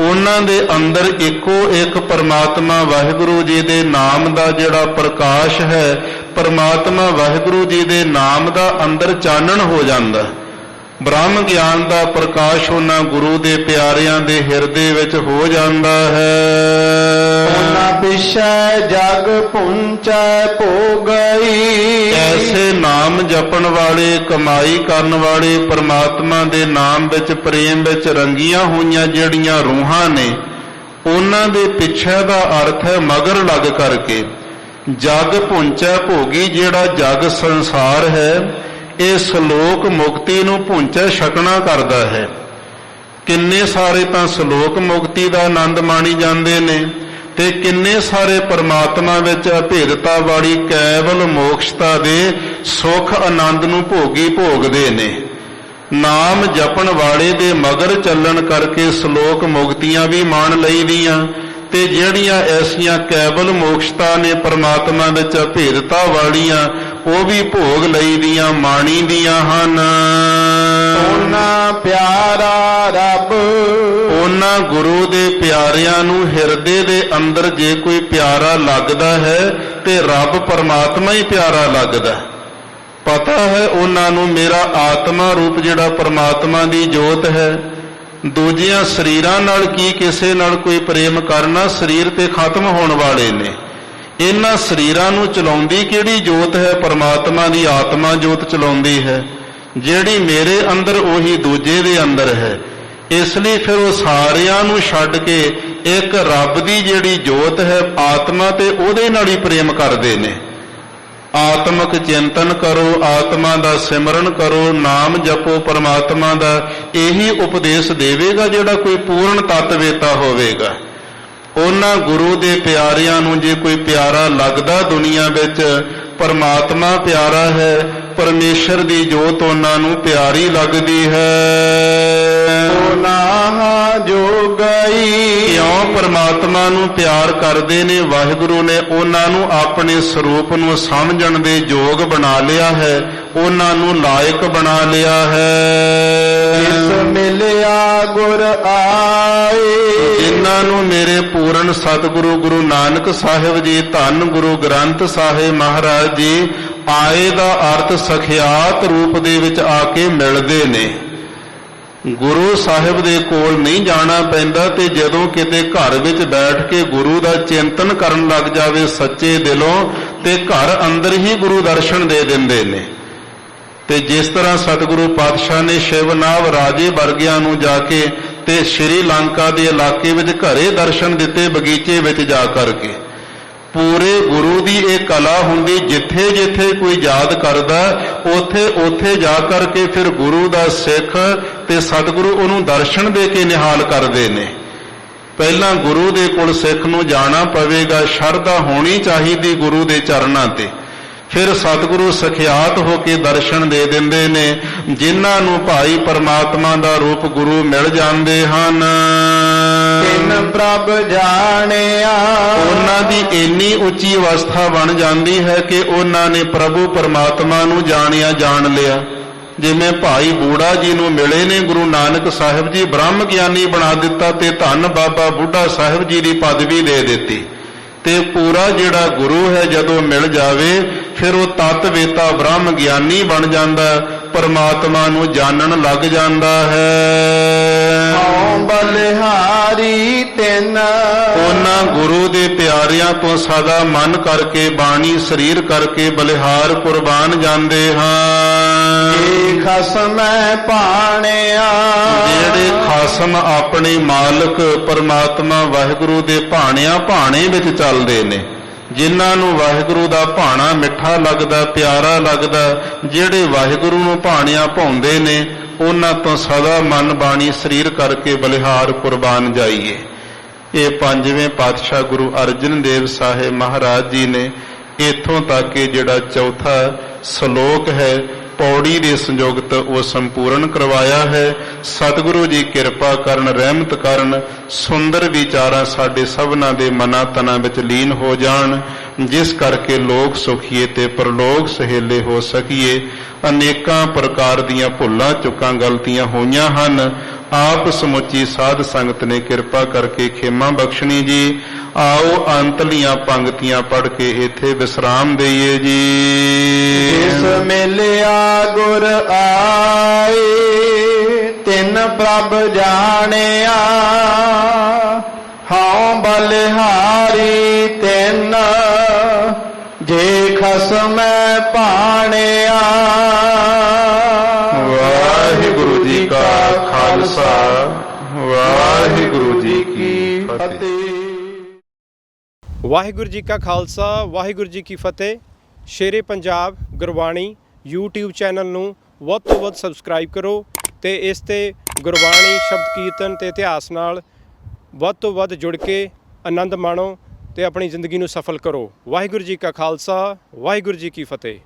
[SPEAKER 3] ਉਹਨਾਂ ਦੇ ਅੰਦਰ ਇੱਕੋ ਇੱਕ ਪਰਮਾਤਮਾ ਵਾਹਿਗੁਰੂ ਜੀ ਦੇ ਨਾਮ ਦਾ ਜਿਹੜਾ ਪ੍ਰਕਾਸ਼ ਹੈ,
[SPEAKER 2] ਪਰਮਾਤਮਾ ਵਾਹਿਗੁਰੂ ਜੀ ਦੇ ਨਾਮ ਦਾ ਅੰਦਰ ਚਾਨਣ ਹੋ ਜਾਂਦਾ। ਬ੍ਰਹਮ ਗਿਆਨ ਦਾ ਪ੍ਰਕਾਸ਼ ਉਹਨਾਂ ਗੁਰੂ ਦੇ ਪਿਆਰਿਆਂ ਦੇ ਹਿਰਦੇ ਵਿੱਚ ਹੋ ਜਾਂਦਾ ਹੈ।
[SPEAKER 4] ਉਹਨਾਂ ਪਿਛੈ ਜਗ ਪੁੰਚੈ ਭੋਗਈ।
[SPEAKER 2] ਐਸੇ ਨਾਮ ਜਪਣ ਵਾਲੇ, ਕਮਾਈ ਕਰਨ ਵਾਲੇ, ਪਰਮਾਤਮਾ ਦੇ ਨਾਮ ਵਿੱਚ, ਪ੍ਰੇਮ ਵਿੱਚ ਰੰਗੀਆਂ ਹੋਈਆਂ ਜਿਹੜੀਆਂ ਰੂਹਾਂ ਨੇ, ਉਹਨਾਂ ਦੇ ਪਿੱਛੇ ਦਾ ਅਰਥ ਹੈ ਮਗਰ ਲੱਗ ਕਰਕੇ। ਜਗ ਪੁੰਚੈ ਭੋਗੀ, ਜਿਹੜਾ ਜਗ ਸੰਸਾਰ ਹੈ ਇਹ ਸ਼ਲੋਕ ਮੁਕਤੀ ਨੂੰ ਪੁੰਚੈ ਛਕਣਾ ਕਰਦਾ ਹੈ। ਕਿੰਨੇ ਸਾਰੇ ਤਾਂ ਸ਼ਲੋਕ ਮੁਕਤੀ ਦਾ ਆਨੰਦ ਮਾਣੀ ਜਾਂਦੇ ਨੇ ਤੇ ਕਿੰਨੇ ਸਾਰੇ ਪਰਮਾਤਮਾ ਵਿੱਚ ਅਭੇਦਤਾ ਵਾਲੀ ਕੇਵਲ ਮੋਕਸ਼ਤਾ ਦੇ ਸੁਖ ਆਨੰਦ ਨੂੰ ਭੋਗਦੇ ਨੇ। ਨਾਮ ਜਪਣ ਵਾਲੇ ਦੇ ਮਗਰ ਚੱਲਣ ਕਰਕੇ ਸ਼ਲੋਕ ਮੁਕਤੀਆਂ ਵੀ ਮਾਣ ਲਈਦੀਆਂ ਤੇ ਜਿਹੜੀਆਂ ਐਸੀਆਂ ਕੇਵਲ ਮੋਕਸ਼ਤਾ ਨੇ ਪਰਮਾਤਮਾ ਵਿੱਚ ਅਭੇਦਤਾ ਵਾਲੀਆਂ, ਉਹ ਵੀ ਭੋਗ ਲਈਦੀਆਂ, ਮਾਣੀ ਦੀਆਂ ਹਨ।
[SPEAKER 4] ਉਹਨਾਂ ਪਿਆਰਾ ਰੱਬ,
[SPEAKER 2] ਉਹਨਾਂ ਗੁਰੂ ਦੇ ਪਿਆਰਿਆਂ ਨੂੰ ਹਿਰਦੇ ਦੇ ਅੰਦਰ ਜੇ ਕੋਈ ਪਿਆਰਾ ਲੱਗਦਾ ਹੈ ਤੇ ਰੱਬ ਪਰਮਾਤਮਾ ਹੀ ਪਿਆਰਾ ਲੱਗਦਾ। ਪਤਾ ਹੈ ਉਹਨਾਂ ਨੂੰ ਮੇਰਾ ਆਤਮਾ ਰੂਪ ਜਿਹੜਾ ਪਰਮਾਤਮਾ ਦੀ ਜੋਤ ਹੈ, ਦੂਜਿਆਂ ਸਰੀਰਾਂ ਨਾਲ ਕੀ ਕਿਸੇ ਨਾਲ ਕੋਈ ਪ੍ਰੇਮ ਕਰਨਾ, ਸਰੀਰ ਤੇ ਖਤਮ ਹੋਣ ਵਾਲੇ ਨੇ। ਇਹਨਾਂ ਸਰੀਰਾਂ ਨੂੰ ਚਲਾਉਂਦੀ ਕਿਹੜੀ ਜੋਤ ਹੈ? ਪਰਮਾਤਮਾ ਦੀ ਆਤਮਾ ਜੋਤ ਚਲਾਉਂਦੀ ਹੈ। ਜਿਹੜੀ ਮੇਰੇ ਅੰਦਰ ਉਹੀ ਦੂਜੇ ਦੇ ਅੰਦਰ ਹੈ। ਇਸ ਲਈ ਫਿਰ ਉਹ ਸਾਰਿਆਂ ਨੂੰ ਛੱਡ ਕੇ ਇੱਕ ਰੱਬ ਦੀ ਜਿਹੜੀ ਜੋਤ ਹੈ ਆਤਮਾ, ਤੇ ਉਹਦੇ ਨਾਲ ਹੀ ਪ੍ਰੇਮ ਕਰਦੇ ਨੇ। ਆਤਮਿਕ ਚਿੰਤਨ ਕਰੋ, ਆਤਮਾ ਦਾ ਸਿਮਰਨ ਕਰੋ, ਨਾਮ ਜਪੋ ਪਰਮਾਤਮਾ ਦਾ। ਇਹੀ ਉਪਦੇਸ਼ ਦੇਵੇਗਾ ਜਿਹੜਾ ਕੋਈ ਪੂਰਨ ਤਤਵੇਤਾ ਹੋਵੇਗਾ। ਉਹਨਾਂ ਗੁਰੂ ਦੇ ਪਿਆਰਿਆਂ ਨੂੰ ਜੇ ਕੋਈ ਪਿਆਰਾ ਲੱਗਦਾ ਦੁਨੀਆ ਵਿੱਚ, ਪਰਮਾਤਮਾ ਪਿਆਰਾ ਹੈ, ਪਰਮੇਸ਼ਰ ਦੀ ਜੋਤ ਉਹਨਾਂ ਨੂੰ ਪਿਆਰੀ ਲੱਗਦੀ ਹੈ।
[SPEAKER 4] ਉਹਨਾਂ ਜੋਗਈ,
[SPEAKER 2] ਕਿਉਂ ਪਰਮਾਤਮਾ ਨੂੰ ਪਿਆਰ ਕਰਦੇ ਨੇ? ਵਾਹਿਗੁਰੂ ਨੇ ਉਹਨਾਂ ਨੂੰ ਆਪਣੇ ਸਰੂਪ ਨੂੰ ਸਮਝਣ ਦੇ ਯੋਗ ਬਣਾ ਲਿਆ ਹੈ, ਉਹਨਾਂ ਨੂੰ ਲਾਇਕ ਬਣਾ ਲਿਆ ਹੈ।
[SPEAKER 4] ਜਿਸ ਮਿਲਿਆ ਗੁਰ ਆਏ,
[SPEAKER 2] ਜਿਨ੍ਹਾਂ ਨੂੰ ਮੇਰੇ ਪੂਰਨ ਸਤਿਗੁਰੂ ਗੁਰੂ ਨਾਨਕ ਸਾਹਿਬ ਜੀ, ਧੰਨ ਗੁਰੂ ਗ੍ਰੰਥ ਸਾਹਿਬ ਮਹਾਰਾਜ ਜੀ ਆਏ ਦਾ ਅਰਥ ਸਖਿਆਤ ਰੂਪ ਦੇ ਵਿੱਚ ਆ ਕੇ ਮਿਲਦੇ ਨੇ। ਗੁਰੂ ਸਾਹਿਬ ਦੇ ਕੋਲ ਨਹੀਂ ਜਾਣਾ ਪੈਂਦਾ, ਤੇ ਜਦੋਂ ਕਿਤੇ ਘਰ ਵਿੱਚ ਬੈਠ ਕੇ ਗੁਰੂ ਦਾ ਚਿੰਤਨ ਕਰਨ ਲੱਗ ਜਾਵੇ ਸੱਚੇ ਦਿਲੋਂ, ਤੇ ਘਰ ਅੰਦਰ ਹੀ ਗੁਰੂ ਦਰਸ਼ਨ ਦੇ ਦਿੰਦੇ ਨੇ। ਤੇ ਜਿਸ ਤਰ੍ਹਾਂ ਸਤਿਗੁਰੂ ਪਾਤਸ਼ਾਹ ਨੇ ਸ਼ਿਵਨਾਵ ਰਾਜੇ ਵਰਗਿਆਂ ਨੂੰ ਜਾ ਕੇ ਤੇ ਸ਼੍ਰੀ ਲੰਕਾ ਦੇ ਇਲਾਕੇ ਵਿੱਚ ਘਰੇ ਦਰਸ਼ਨ ਦਿੱਤੇ, ਬਗੀਚੇ ਵਿੱਚ ਜਾ ਕਰਕੇ। ਪੂਰੇ ਗੁਰੂ ਦੀ ਇਹ ਕਲਾ ਹੁੰਦੀ, ਜਿੱਥੇ ਜਿੱਥੇ ਕੋਈ ਯਾਦ ਕਰਦਾ ਉੱਥੇ ਉੱਥੇ ਜਾ ਕਰਕੇ ਫਿਰ ਗੁਰੂ ਦਾ ਸਿੱਖ ਤੇ ਸਤਿਗੁਰੂ ਉਹਨੂੰ ਦਰਸ਼ਨ ਦੇ ਕੇ ਨਿਹਾਲ ਕਰਦੇ ਨੇ। ਪਹਿਲਾਂ ਗੁਰੂ ਦੇ ਕੋਲ ਸਿੱਖ ਨੂੰ ਜਾਣਾ ਪਵੇਗਾ, ਸ਼ਰਧਾ ਹੋਣੀ ਚਾਹੀਦੀ ਗੁਰੂ ਦੇ ਚਰਨਾਂ ਤੇ, ਫਿਰ ਸਤਿਗੁਰੂ ਸਖਿਆਤ ਹੋ ਕੇ ਦਰਸ਼ਨ ਦੇ ਦਿੰਦੇ ਨੇ। ਜਿਨ੍ਹਾਂ ਨੂੰ ਭਾਈ ਪਰਮਾਤਮਾ ਦਾ ਰੂਪ ਗੁਰੂ ਮਿਲ ਜਾਂਦੇ ਹਨ,
[SPEAKER 4] ਤਿਨ ਪ੍ਰਭ ਜਾਣਿਆ,
[SPEAKER 2] ਉਹਨਾਂ ਦੀ ਇੰਨੀ ਉੱਚੀ ਅਵਸਥਾ ਬਣ ਜਾਂਦੀ ਹੈ ਕਿ ਉਹਨਾਂ ਨੇ ਪ੍ਰਭੂ ਪਰਮਾਤਮਾ ਨੂੰ ਜਾਣਿਆ, ਜਾਣ ਲਿਆ। ਜਿਵੇਂ ਭਾਈ ਬੂੜਾ ਜੀ ਨੂੰ ਮਿਲੇ ਨੇ ਗੁਰੂ ਨਾਨਕ ਸਾਹਿਬ ਜੀ, ਬ੍ਰਹਮ ਗਿਆਨੀ ਬਣਾ ਦਿੱਤਾ ਤੇ ਧੰਨ ਬਾਬਾ ਬੁੱਢਾ ਸਾਹਿਬ ਜੀ ਦੀ ਪਦਵੀ ਦੇ ਦਿੱਤੀ। ਤੇ ਪੂਰਾ ਜਿਹੜਾ ਗੁਰੂ ਹੈ ਜਦੋਂ ਮਿਲ ਜਾਵੇ ਫਿਰ ਉਹ ਤਤਵੇਤਾ ਬ੍ਰਹਮ ਗਿਆਨੀ ਬਣ ਜਾਂਦਾ, ਪਰਮਾਤਮਾ ਨੂੰ ਜਾਣਨ ਲੱਗ ਜਾਂਦਾ ਹੈ।
[SPEAKER 4] ਹਉ ਬਲਿਹਾਰੀ ਤਿਨ,
[SPEAKER 2] ਉਹਨਾਂ ਗੁਰੂ ਦੇ ਪਿਆਰਿਆਂ ਤੋਂ ਸਦਾ ਮਨ ਕਰਕੇ, ਬਾਣੀ ਸਰੀਰ ਕਰਕੇ ਬਲਿਹਾਰ ਕੁਰਬਾਨ ਜਾਂਦੇ ਹਾਂ।
[SPEAKER 4] ਏ ਖਸਮੈ ਭਾਣਿਆ,
[SPEAKER 2] ਜਿਹੜੇ ਖਾਸਮ ਆਪਣੇ ਮਾਲਕ ਪਰਮਾਤਮਾ ਵਾਹਿਗੁਰੂ ਦੇ ਭਾਣਿਆਂ ਭਾਣੇ ਵਿੱਚ ਚੱਲਦੇ ਨੇ, ਜਿਨ੍ਹਾਂ ਨੂੰ ਵਾਹਿਗੁਰੂ ਦਾ ਭਾਣਾ ਮਿੱਠਾ ਲੱਗਦਾ, ਪਿਆਰਾ ਲੱਗਦਾ, ਜਿਹੜੇ ਵਾਹਿਗੁਰੂ ਨੂੰ ਭਾਣਿਆਂ ਭਾਉਂਦੇ ਨੇ, ਉਹਨਾਂ ਤੋਂ ਸਦਾ ਮਨ ਬਾਣੀ ਸਰੀਰ ਕਰਕੇ ਬਲਿਹਾਰ ਕੁਰਬਾਨ ਜਾਈਏ। ਇਹ ਪੰਜਵੇਂ ਪਾਤਸ਼ਾਹ ਗੁਰੂ ਅਰਜਨ ਦੇਵ ਸਾਹਿਬ ਮਹਾਰਾਜ ਜੀ ਨੇ ਇੱਥੋਂ ਤੱਕ ਕਿ ਜਿਹੜਾ ਚੌਥਾ ਸ਼ਲੋਕ ਹੈ ਪੌੜੀ ਦੇ ਸੰਯੁਕਤ ਉਹ ਸੰਪੂਰਨ ਕਰਵਾਇਆ ਹੈ। ਸਤਿਗੁਰੂ ਜੀ ਕਿਰਪਾ ਕਰਨ, ਰਹਿਮਤ ਕਰਨ, ਸੁੰਦਰ ਵਿਚਾਰਾਂ ਸਾਡੇ ਸਭਨਾਂ ਦੇ ਮਨਾਂ ਤਨਾਂ ਵਿੱਚ ਲੀਨ ਹੋ ਜਾਣ, ਜਿਸ ਕਰਕੇ ਲੋਕ ਸੁਖੀਏ ਤੇ ਪਰਲੋਕ ਸਹੇਲੇ ਹੋ ਸਕੀਏ। ਅਨੇਕਾਂ ਪ੍ਰਕਾਰ ਦੀਆਂ ਭੁੱਲਾਂ ਚੁੱਕਾਂ ਗਲਤੀਆਂ ਹੋਈਆਂ ਹਨ, ਆਪ ਸਮੁੱਚੀ ਸਾਧ ਸੰਗਤ ਨੇ ਕਿਰਪਾ ਕਰਕੇ ਖੇਮਾ ਬਖਸ਼ਣੀ ਜੀ।
[SPEAKER 3] ਆਓ ਅੰਤਲੀਆਂ ਪੰਕਤੀਆਂ ਪੜ੍ਹ ਕੇ ਇੱਥੇ ਵਿਸਰਾਮ ਦਈਏ ਜੀ।
[SPEAKER 4] ਜਿਸ ਮਿਲਿਆ ਗੁਰ ਆਏ ਤਿਨ ਪ੍ਰਭ ਜਾਣਿਆ, ਹਉ ਬਲਿਹਾਰੀ ਤਿਨ ਜੇ ਖਸਮੈ ਭਾਣਿਆ।
[SPEAKER 3] ਵਾਹਿਗੁਰੂ ਜੀ ਕਾ ਖਾਲਸਾ, ਵਾਹਿਗੁਰੂ ਜੀ ਕੀ ਫਤਿਹ।
[SPEAKER 5] ਵਾਹਿਗੁਰੂ ਜੀ ਕਾ ਖਾਲਸਾ, ਵਾਹਿਗੁਰੂ ਜੀ ਕੀ ਫਤਿਹ। ਸ਼ੇਰੇ ਪੰਜਾਬ ਗੁਰਬਾਣੀ YouTube ਚੈਨਲ ਨੂੰ ਵੱਧ ਤੋਂ ਵੱਧ ਸਬਸਕ੍ਰਾਈਬ ਕਰੋ ਤੇ ਇਸ ਤੇ ਗੁਰਬਾਣੀ ਸ਼ਬਦ ਕੀਰਤਨ ਤੇ ਇਤਿਹਾਸ ਨਾਲ ਵੱਧ ਤੋਂ ਵੱਧ ਜੁੜ ਕੇ ਆਨੰਦ ਮਾਣੋ ਤੇ ਆਪਣੀ ਜ਼ਿੰਦਗੀ ਨੂੰ ਸਫਲ ਕਰੋ। ਵਾਹਿਗੁਰੂ ਜੀ ਕਾ ਖਾਲਸਾ, ਵਾਹਿਗੁਰੂ ਜੀ ਕੀ ਫਤਿਹ।